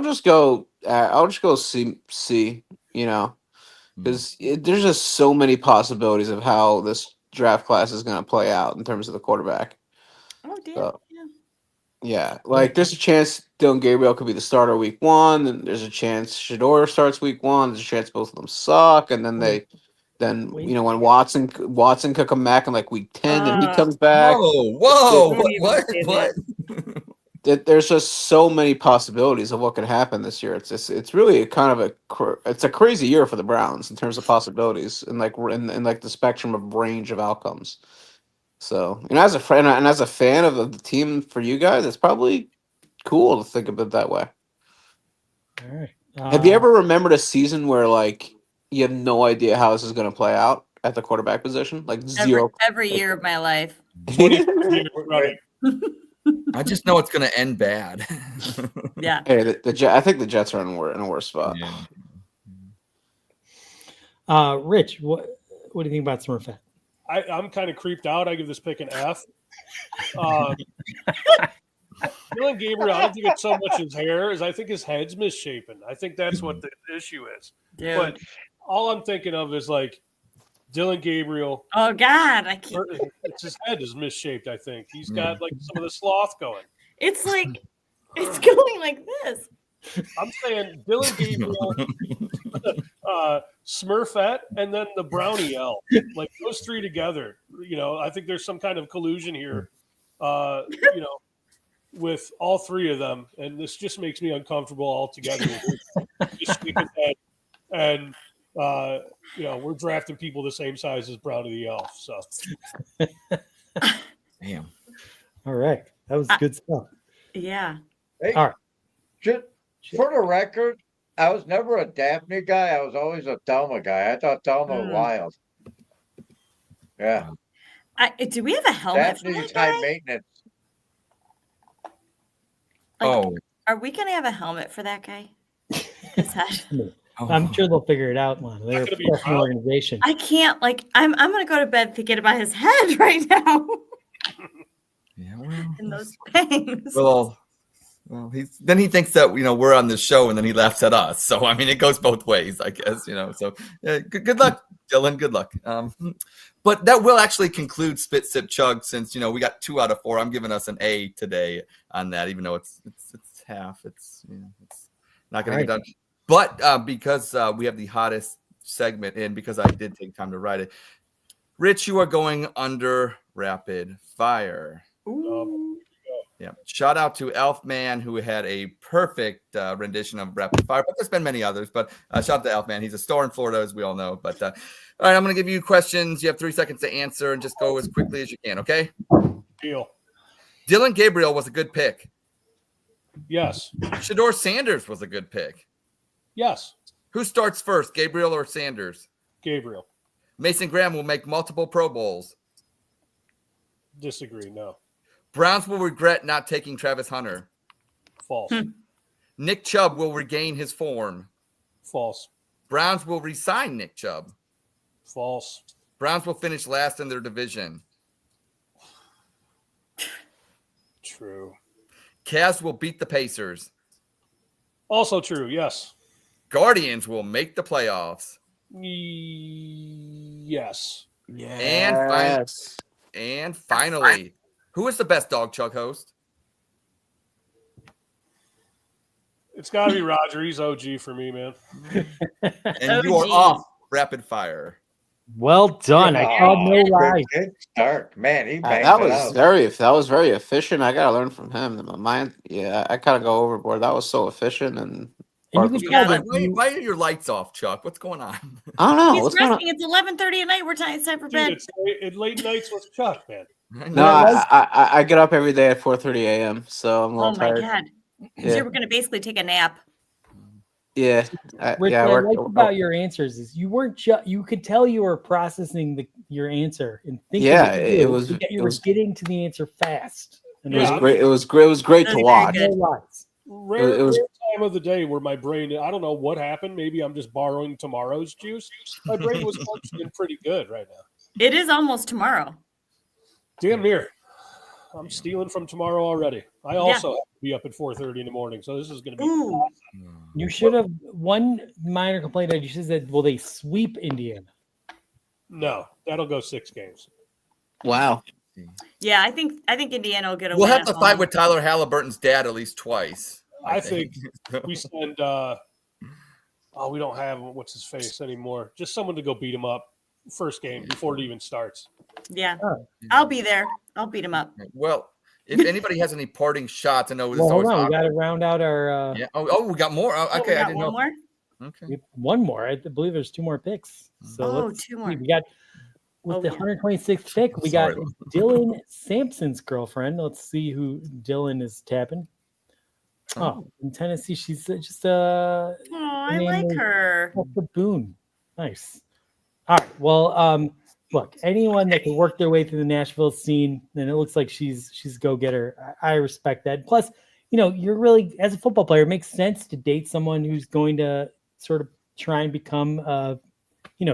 just go. I'll just go C. Because there's just so many possibilities of how this draft class is gonna play out in terms of the quarterback. Oh, damn. So, Yeah. yeah, like there's a chance Dylan Gabriel could be the starter week 1, and there's a chance Shador starts week 1. There's a chance both of them suck, and then when Watson could come back in like week 10, and he comes back. Whoa! Don't even What? say What? There's just so many possibilities of what could happen this year. It's really it's a crazy year for the Browns in terms of possibilities and like in like the spectrum of range of outcomes. So, as a friend and as a fan of the team for you guys, it's probably cool to think of it that way. All right. Have you ever remembered a season where like you have no idea how this is going to play out at the quarterback position? Like zero. Every year of my life. 20 running. I just know it's going to end bad. Yeah. Hey, I think the Jets are in a worse spot. Yeah. Rich, what do you think about Smurfette? I'm kind of creeped out. I give this pick an F. Dylan Gabriel, I don't think it's so much his hair as I think his head's misshapen. I think that's what the issue is. Dude. But all I'm thinking of is like Dylan Gabriel. Oh God, I can't. It's his head is misshaped. I think he's got like some of the sloth going. It's like it's going like this. I'm saying Dylan Gabriel, Smurfette, and then the Brownie Elf. Like those three together. I think there's some kind of collusion here. With all three of them, and this just makes me uncomfortable altogether. Just shaking head. And we're drafting people the same size as Brownie the Elf. So, Damn. All right, that was good stuff. Yeah. Hey, All right. just for the record, I was never a Daphne guy. I was always a Thelma guy. I thought Thelma was wild. Yeah. Do we have a helmet for Daphne's that guy? high maintenance. Are we going to have a helmet for that guy? His head? I'm sure they'll figure it out, Lana. They're a professional organization. I can't. I'm going to go to bed thinking about his head right now. Yeah, well, And those bangs. well, he thinks that we're on this show, and then he laughs at us. So I mean, it goes both ways, I guess. So yeah, good luck, Dylan. Good luck. But that will actually conclude Spit Sip Chug, since we got 2 out of 4. I'm giving us an A today on that, even though it's half. It's not going to get done. But because we have the hottest segment in, because I did take time to write it, Rich, you are going under rapid fire. Ooh. Yeah. Shout out to Elfman, who had a perfect rendition of rapid fire, but there's been many others. But shout out to Elfman. He's a star in Florida, as we all know. But all right, I'm going to give you questions. You have 3 seconds to answer, and just go as quickly as you can. Okay. Deal. Dylan Gabriel was a good pick. Yes. Shador Sanders was a good pick. Yes. Who starts first, Gabriel or Sanders? Gabriel. Mason Graham will make multiple Pro Bowls. Disagree. No. Browns will regret not taking Travis Hunter. False. Nick Chubb will regain his form. False. Browns will re-sign Nick Chubb. False. Browns will finish last in their division. True. Cavs will beat the Pacers. Also true. Yes. Guardians will make the playoffs. Yes. Yes. And finally, who is the best Dawg Chug host? It's got to be Roger. He's OG for me, man. And you are off rapid fire. Well done. I called no lie. Good start, man. He banged That it was out. very efficient. I gotta learn from him. Mine, yeah, I kind of go overboard. That was so efficient and. And you could tell that Why are your lights off, Chuck? What's going on? I don't know. He's What's going on? resting. It's 11:30 at night. It's time for bed. It's late nights with Chuck, man. No, I get up every day at 4:30 a.m. So I'm a little Oh my tired. God. Yeah. You were going to basically take a nap. Yeah, Rich, yeah. what I like about your answers is you weren't you could tell you were processing your answer and thinking. Yeah, it was. You were getting to the answer fast. And It was great. It was great. It was great to Very watch. good. no lies. Rare time of the day where my brain, I don't know what happened. Maybe I'm just borrowing tomorrow's juice. My brain was functioning pretty good right now. It is almost tomorrow. Damn near. I'm stealing from tomorrow already. I also have to be up at 4:30 in the morning, so this is going to be. Ooh. You should have one minor complaint that you should have said, will they sweep Indiana? No, that'll go 6 games. Wow. Yeah, I think Indiana will get a We'll win have at to fight home. with Tyler Halliburton's dad at least twice. I think we send. We don't have what's his face anymore. Just someone to go beat him up first game before it even starts. Yeah, Oh. I'll be there. I'll beat him up. Well, if anybody has any parting shots, I know this Well, is hold always on. We awkward. got to round out our. Yeah. Oh, we got more. Oh, Okay, we I got didn't one know. more. Okay. One more. I believe there's 2 more picks. So Oh, let's 2 more. see. We got with the yeah. 126th pick. We Sorry. got Dylan Sampson's girlfriend. Let's see who Dylan is tapping. Oh, in Tennessee, she's just Oh, I name like is- her. the Boone. Nice. All right. Well, look, anyone that can work their way through the Nashville scene, then it looks like she's a go-getter. I respect that. Plus, you're really, as a football player, it makes sense to date someone who's going to sort of try and become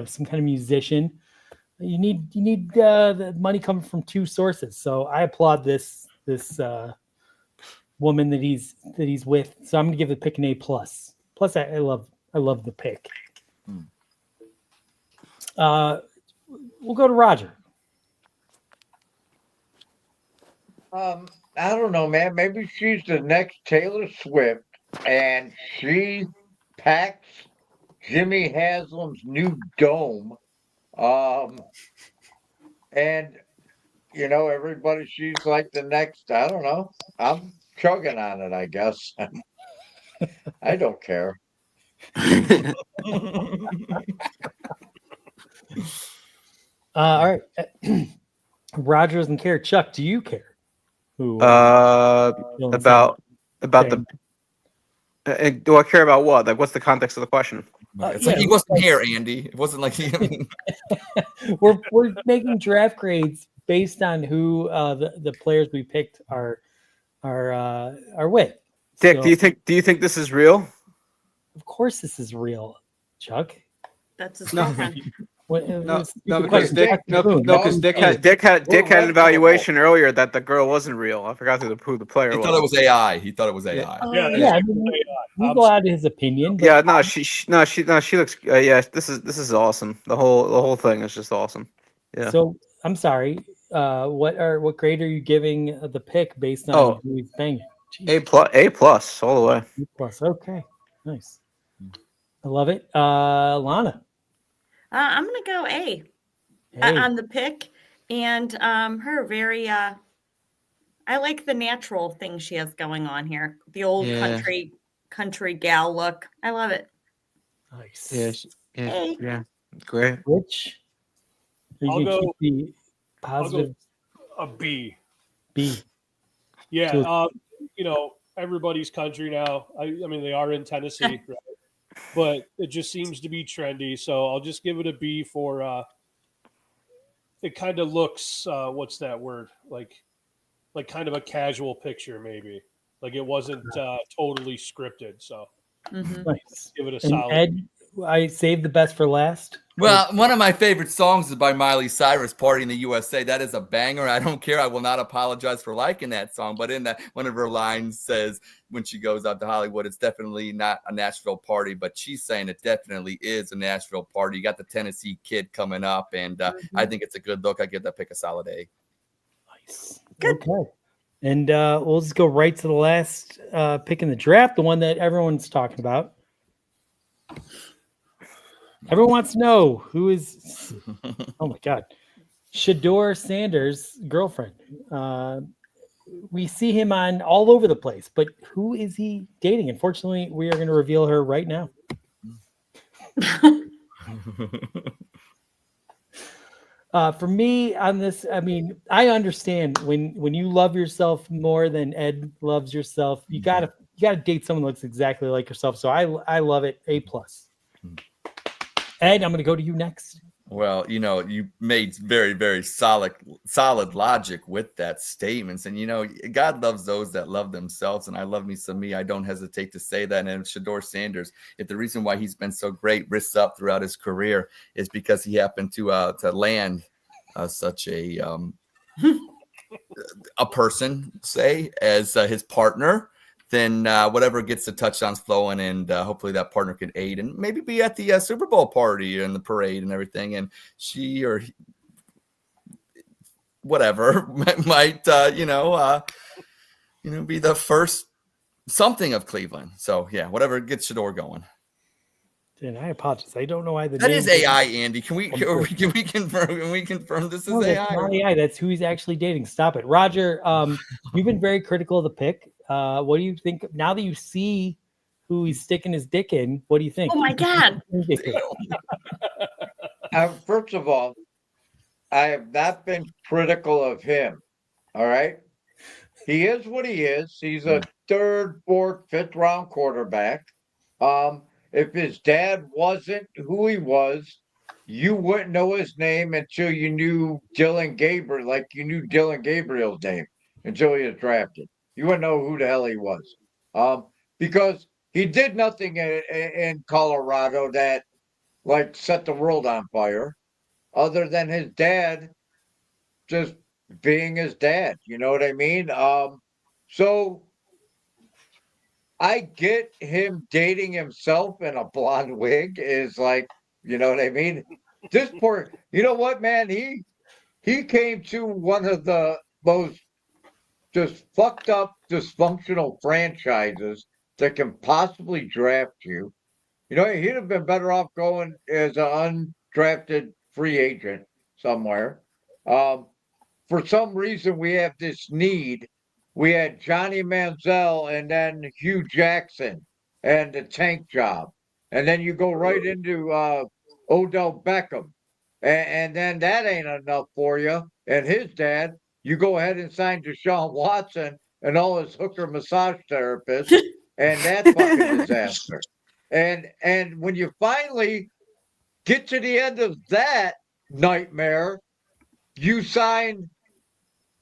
some kind of musician. You need the money coming from 2 sources. So I applaud this woman that he's with. So I'm gonna give the pick an A+. Plus I love the pick. We'll go to Roger. I don't know, man. Maybe she's the next Taylor Swift. and she packs Jimmy Haslam's new dome. And everybody, she's like the next, I don't know. I'm chugging on it, I guess. I don't care. All right. Roger doesn't care. Chuck, do you care? Who? Bill and Sam? About the. Do I care about what? Like, what's the context of the question? It's yeah, like he wasn't here, Andy. It wasn't like he. we're making draft grades based on who the players we picked are with. Dick, So, do you think this is real? of course this is real, Chuck. That's his No. girlfriend. Because Dick had an evaluation earlier that the girl wasn't real. I forgot who the player He was. thought it was AI. He thought it was AI. Oh, Yeah, I mean, he's allowed his opinion. But Yeah, no, she looks. Yeah, this is awesome. The whole thing is just awesome. Yeah. So I'm sorry. What grade are you giving the pick based on who he's banging? A plus all the way. A plus. Okay, nice. I love it. Lana. I'm gonna go A Hey. on the pick, and her very. I like the natural thing she has going on here. The old country gal look. I love it. Nice. Yeah. Great. Which? I'll go the positive. a B. B. Yeah, So- everybody's country now. I mean, they are in Tennessee, right? But it just seems to be trendy. So I'll just give it a B for. It kind of looks. What's that word? Like kind of a casual picture, maybe. Like it wasn't totally scripted. So Nice. give it a And solid. Ed, I saved the best for last. Well, one of my favorite songs is by Miley Cyrus, "Party in the USA." That is a banger. I don't care. I will not apologize for liking that song. But in that, one of her lines says when she goes out to Hollywood, it's definitely not a Nashville party, but she's saying it definitely is a Nashville party. You got the Tennessee kid coming up, and I think it's a good look. I give that pick a solid A. Nice. Okay. And we'll just go right to the last pick in the draft, the one that everyone's talking about. Everyone wants to know who is, oh my God, Shador Sanders' girlfriend. We see him on all over the place, but who is he dating? Unfortunately, we are going to reveal her right now. For me on this, I mean, I understand when you love yourself more than Ed loves yourself, you gotta date someone that looks exactly like yourself. So I love it. A plus. Ed, I'm gonna go to you next. Well, you made very, very solid logic with that statements. And, God loves those that love themselves. And I love me some me. I don't hesitate to say that. And Shador Sanders, if the reason why he's been so great, wrists up throughout his career, is because he happened to land such a person, say, as his partner, then whatever gets the touchdowns flowing, and hopefully that partner can aid and maybe be at the Super Bowl party and the parade and everything. And she or whatever might, be the first something of Cleveland. So yeah, whatever gets Shador going. And I apologize. I don't know why that is AI, Andy. Can we confirm? Can we confirm this is AI? That's not AI. That's who he's actually dating. Stop it, Roger. You've been very critical of the pick. What do you think now that you see who he's sticking his dick in? What do you think? Oh my God! First of all, I have not been critical of him. All right, he is what he is. He's a third, fourth, fifth round quarterback. If his dad wasn't who he was, you wouldn't know his name until you knew Dylan Gabriel, like you knew Dylan Gabriel's name until he was drafted. You wouldn't know who the hell he was. Because he did nothing in Colorado that like set the world on fire other than his dad just being his dad. You know what I mean? So I get him dating himself in a blonde wig is like, you know what I mean? This poor, you know what, man? He came to one of the most just fucked up, dysfunctional franchises that can possibly draft you. You know, he'd have been better off going as an undrafted free agent somewhere. For some reason, we have this need. We had Johnny Manziel and then Hugh Jackson and the tank job. And then you go right into Odell Beckham. And then that ain't enough for you. And his dad, you go ahead and sign Deshaun Watson and all his hooker massage therapists. And that's fucking disaster. And when you finally get to the end of that nightmare, you sign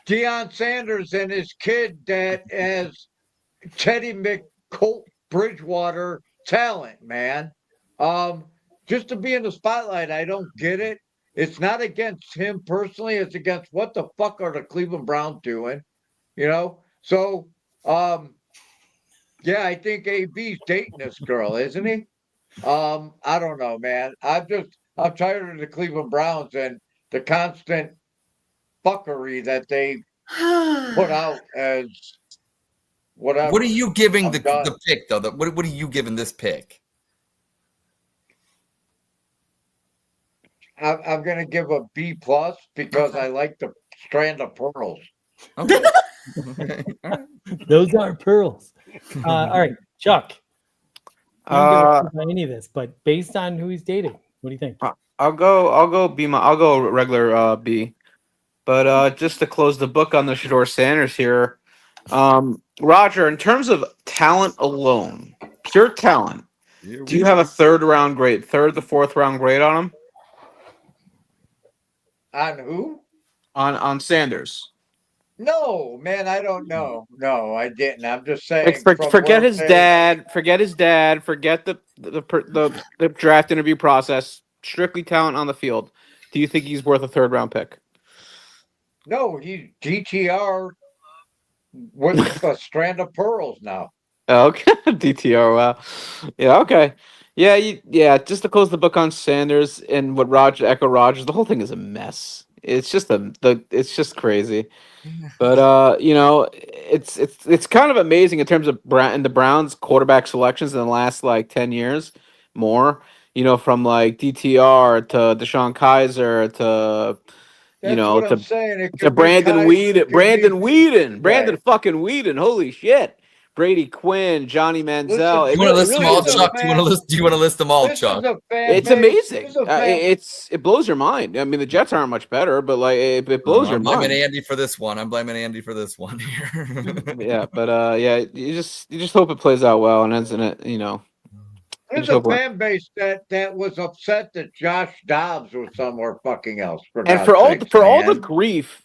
Deion Sanders and his kid that has Teddy McColt Bridgewater talent, man. Just to be in the spotlight, I don't get it. It's not against him personally, it's against what the fuck are the Cleveland Browns doing? You know? So yeah, I think AB's dating this girl, isn't he? I don't know, man. I'm tired of the Cleveland Browns and the constant fuckery that they put out as whatever. What are you giving the done. pick though? What are you giving this pick? I'm gonna give a B plus because I like the strand of pearls. Okay. Those are pearls. All right, Chuck. You don't give a shit about any of this, but based on who he's dating, what do you think? I'll go B. I'll go regular B. But just to close the book on the Shador Sanders here, Roger, in terms of talent alone, pure talent, do you have a third, the fourth round grade on him? On who? On Sanders. No, man, I don't know. No, I didn't. I'm just saying. Forget his dad. Forget his dad. Forget the draft interview process. Strictly talent on the field. Do you think he's worth a third round pick? No, he's DTR with a strand of pearls now. Okay, DTR. Wow. Yeah. Okay. Yeah. Just to close the book on Sanders and what Echo Rogers, the whole thing is a mess. It's just it's just crazy. But it's kind of amazing in terms of the Browns quarterback selections in the last like 10 years more. From like DTR to Deshaun Kaiser to That's what I'm saying. It to could be Brandon Kaiser, Whedon, it could be- Brandon fucking Whedon. Holy shit. Brady Quinn, Johnny Manziel. Do you want to list them all, is a Chuck? Do you want to list them all, This Chuck? is a fan It's base. amazing. This is a fan- It blows your mind. I mean, the Jets aren't much better, but like it blows your I'm blaming mind. Andy for this one. I'm blaming Andy for this one here. Yeah, but you just hope it plays out well and ends in it. There's a fan base that was upset that Josh Dobbs was somewhere fucking else. And for all the grief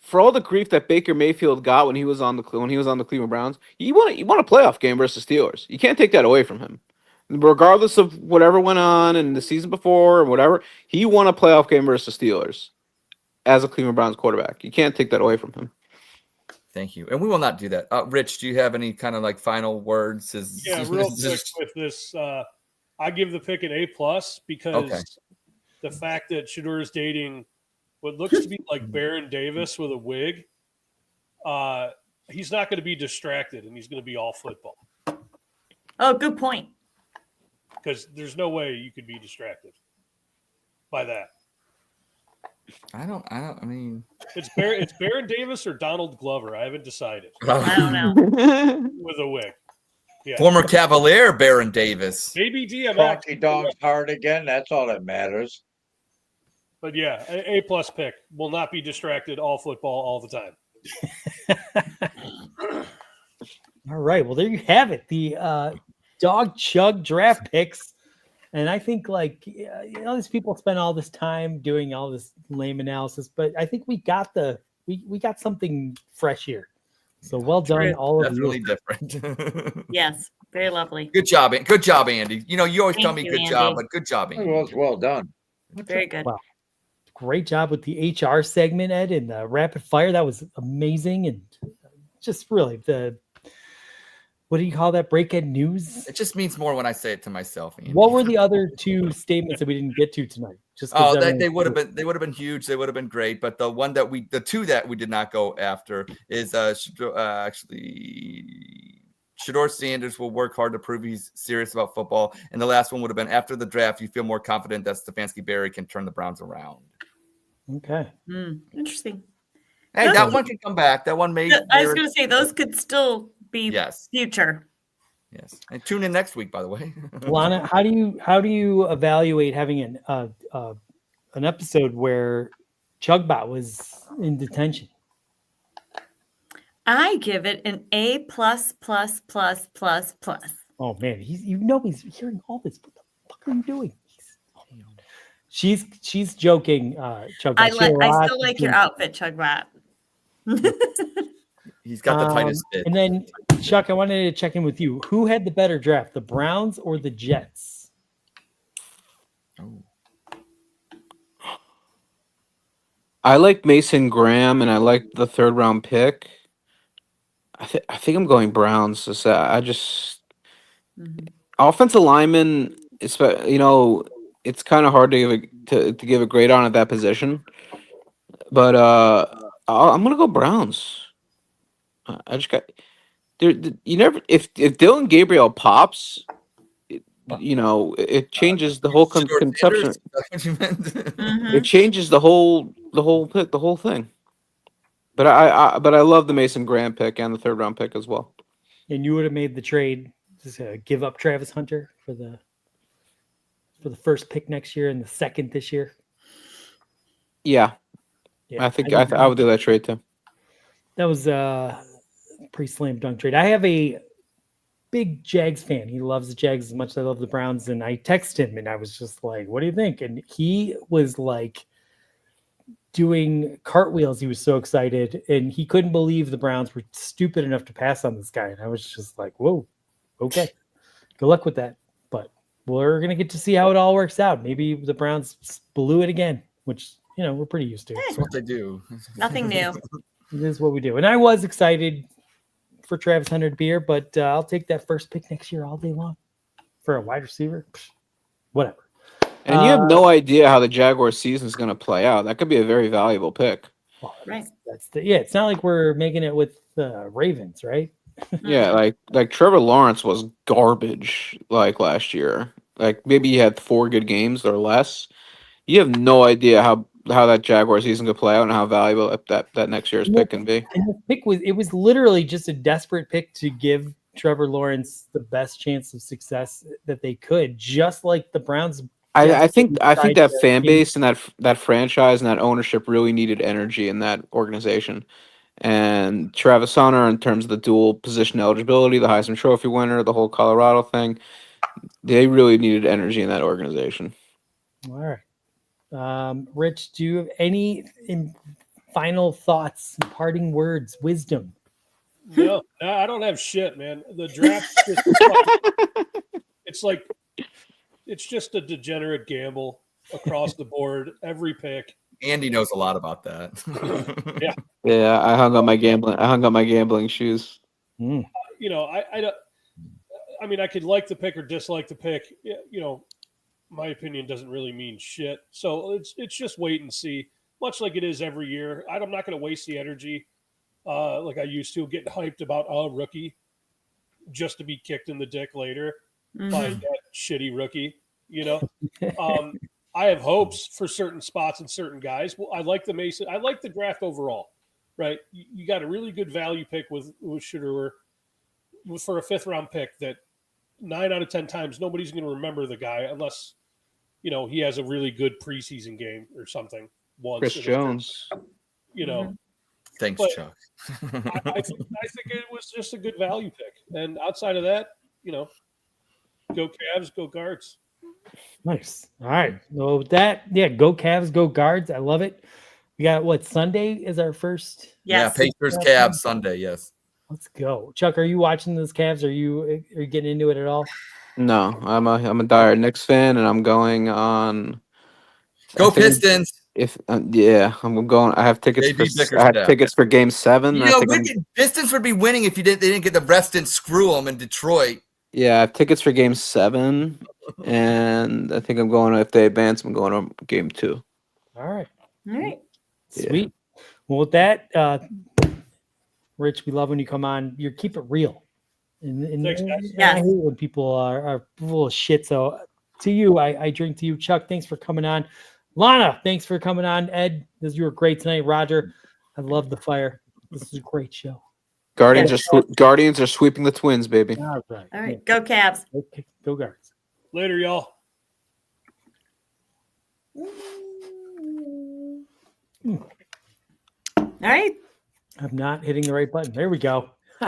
that Baker Mayfield got when he was on the Cleveland Browns, you want a playoff game versus Steelers. You can't take that away from him, regardless of whatever went on in the season before or whatever. He won a playoff game versus Steelers as a Cleveland Browns quarterback. You can't take that away from him. Thank you, and we will not do that. Rich, do you have any kind of like final words? Real quick with this. I give the pick an A+ because the fact that Shador is dating what looks to be like Baron Davis with a wig, he's not going to be distracted and he's going to be all football. Oh, good point. Because there's no way you could be distracted by that. I mean, it's Baron Davis or Donald Glover. I haven't decided. I don't know. With a wig. Yeah. Former Cavalier Baron Davis. Maybe DMX. Proxy Dog's hard again. That's all that matters. But yeah, A+ pick. Will not be distracted all football all the time. All right. Well, there you have it. The Dawg Chug draft picks. And I think these people spend all this time doing all this lame analysis, but I think we got we got something fresh here. So well done, all of you. Definitely different. Yes, very lovely. Good job, Andy. You always tell me you, good Andy. job, but good job, It Andy. was well done. Very good. Wow. Great job with the HR segment, Ed, and the rapid fire. That was amazing. And just really what do you call that? Breakhead news? It just means more when I say it to myself, Andy. What were the other two statements that we didn't get to tonight? Just 'cause they would have been huge. They would have been great. But the two that we did not go after is actually Shador Sanders will work hard to prove he's serious about football. And the last one would have been after the draft, you feel more confident that Stefanski Barry can turn the Browns around. Okay. Interesting. Hey, Those- that one can come back. That one may. I was going to say those could still be Yes. future. Yes. And tune in next week, by the way. Lana, how do you evaluate having an episode where Chugbot was in detention? I give it an A plus plus plus plus plus. Oh man, he's hearing all this. What the fuck are you doing? She's joking, Chugbot. I still like your outfit, Chugbot. He's got the tightest fit. And then, Chuck, I wanted to check in with you. Who had the better draft, the Browns or the Jets? Oh. I like Mason Graham, and I like the 3rd round pick. I think I'm going Browns. I just offensive lineman. It's it's kind of hard to give a grade on at that position, but I'm gonna go Browns. I just got there. You never if Dylan Gabriel pops, it changes the whole conception. It changes the whole pick, the whole thing. But I love the Mason Graham pick and the 3rd round pick as well. And you would have made the trade to give up Travis Hunter for the first pick next year and the 2nd this year. Yeah. I think I would do that trade too. That was a pretty slam dunk trade. I have a big Jags fan. He loves the Jags as much as I love the Browns. And I texted him and I was just like, what do you think? And he was like doing cartwheels. He was so excited and he couldn't believe the Browns were stupid enough to pass on this guy. And I was just like, whoa, okay. Good luck with that. But we're going to get to see how it all works out. Maybe the Browns blew it again, which, we're pretty used to. That's what they do. Nothing new. It is what we do. And I was excited for Travis Hunter to be here, but I'll take that first pick next year all day long for a wide receiver. Whatever. And you have no idea how the Jaguars season is going to play out. That could be a very valuable pick. Well, Right. It's not like we're making it with the Ravens, right? Yeah, like Trevor Lawrence was garbage like last year. Like maybe he had 4 good games or less. You have no idea how that Jaguar season could play out and how valuable that next year's pick can be. And the pick was literally just a desperate pick to give Trevor Lawrence the best chance of success that they could, just like the Browns. I think that fan base and that franchise and that ownership really needed energy in that organization. And Travis Hunter, in terms of the dual position eligibility, the Heisman Trophy winner, the whole Colorado thing, they really needed energy in that organization. All right. Rich, do you have any final thoughts, parting words, wisdom? No, I don't have shit, man. The draft it's just a degenerate gamble across the board. Every pick. Andy knows a lot about that. Yeah, I hung up my gambling shoes. I mean, I could like the pick or dislike the pick. My opinion doesn't really mean shit. So it's just wait and see. Much like it is every year. I'm not going to waste the energy like I used to, getting hyped about a rookie just to be kicked in the dick later by that shitty rookie. I have hopes for certain spots and certain guys. Well, I like the draft overall, right? You got a really good value pick with Shador for a 5th round pick that 9 out of 10 times nobody's going to remember the guy unless he has a really good preseason game or something once. Chris Jones. Thanks, but Chuck. I think it was just a good value pick. And outside of that, go Cavs, go Guards. Nice. All right. Well, with that, go Cavs, go Guards. I love it. We got Sunday is our first. Yes. Yeah, Pacers Cavs Sunday. Yes. Let's go. Chuck, are you watching those Cavs? Are you getting into it at all? No, I'm a dire Knicks fan, and I'm going on. Go Pistons. I'm going. I have tickets for Game 7. Pistons would be winning if they didn't get the rest and screw them in Detroit. Yeah, I have tickets for Game 7, and I think I'm going. If they advance, I'm going to Game 2. All right. Yeah. Sweet. Well, with that, Rich, we love when you come on. You keep it real. And Thanks, guys. I Yes. hate when people are full of shit. So to you, I drink to you. Chuck, thanks for coming on. Lana, thanks for coming on. Ed, you were great tonight. Roger, I love the fire. This is a great show. Guardians Yes. are Guardians are sweeping the Twins, baby. All right. All right. Go Cavs. Okay, go Guards. Later, y'all. All right. I'm not hitting the right button. There we go.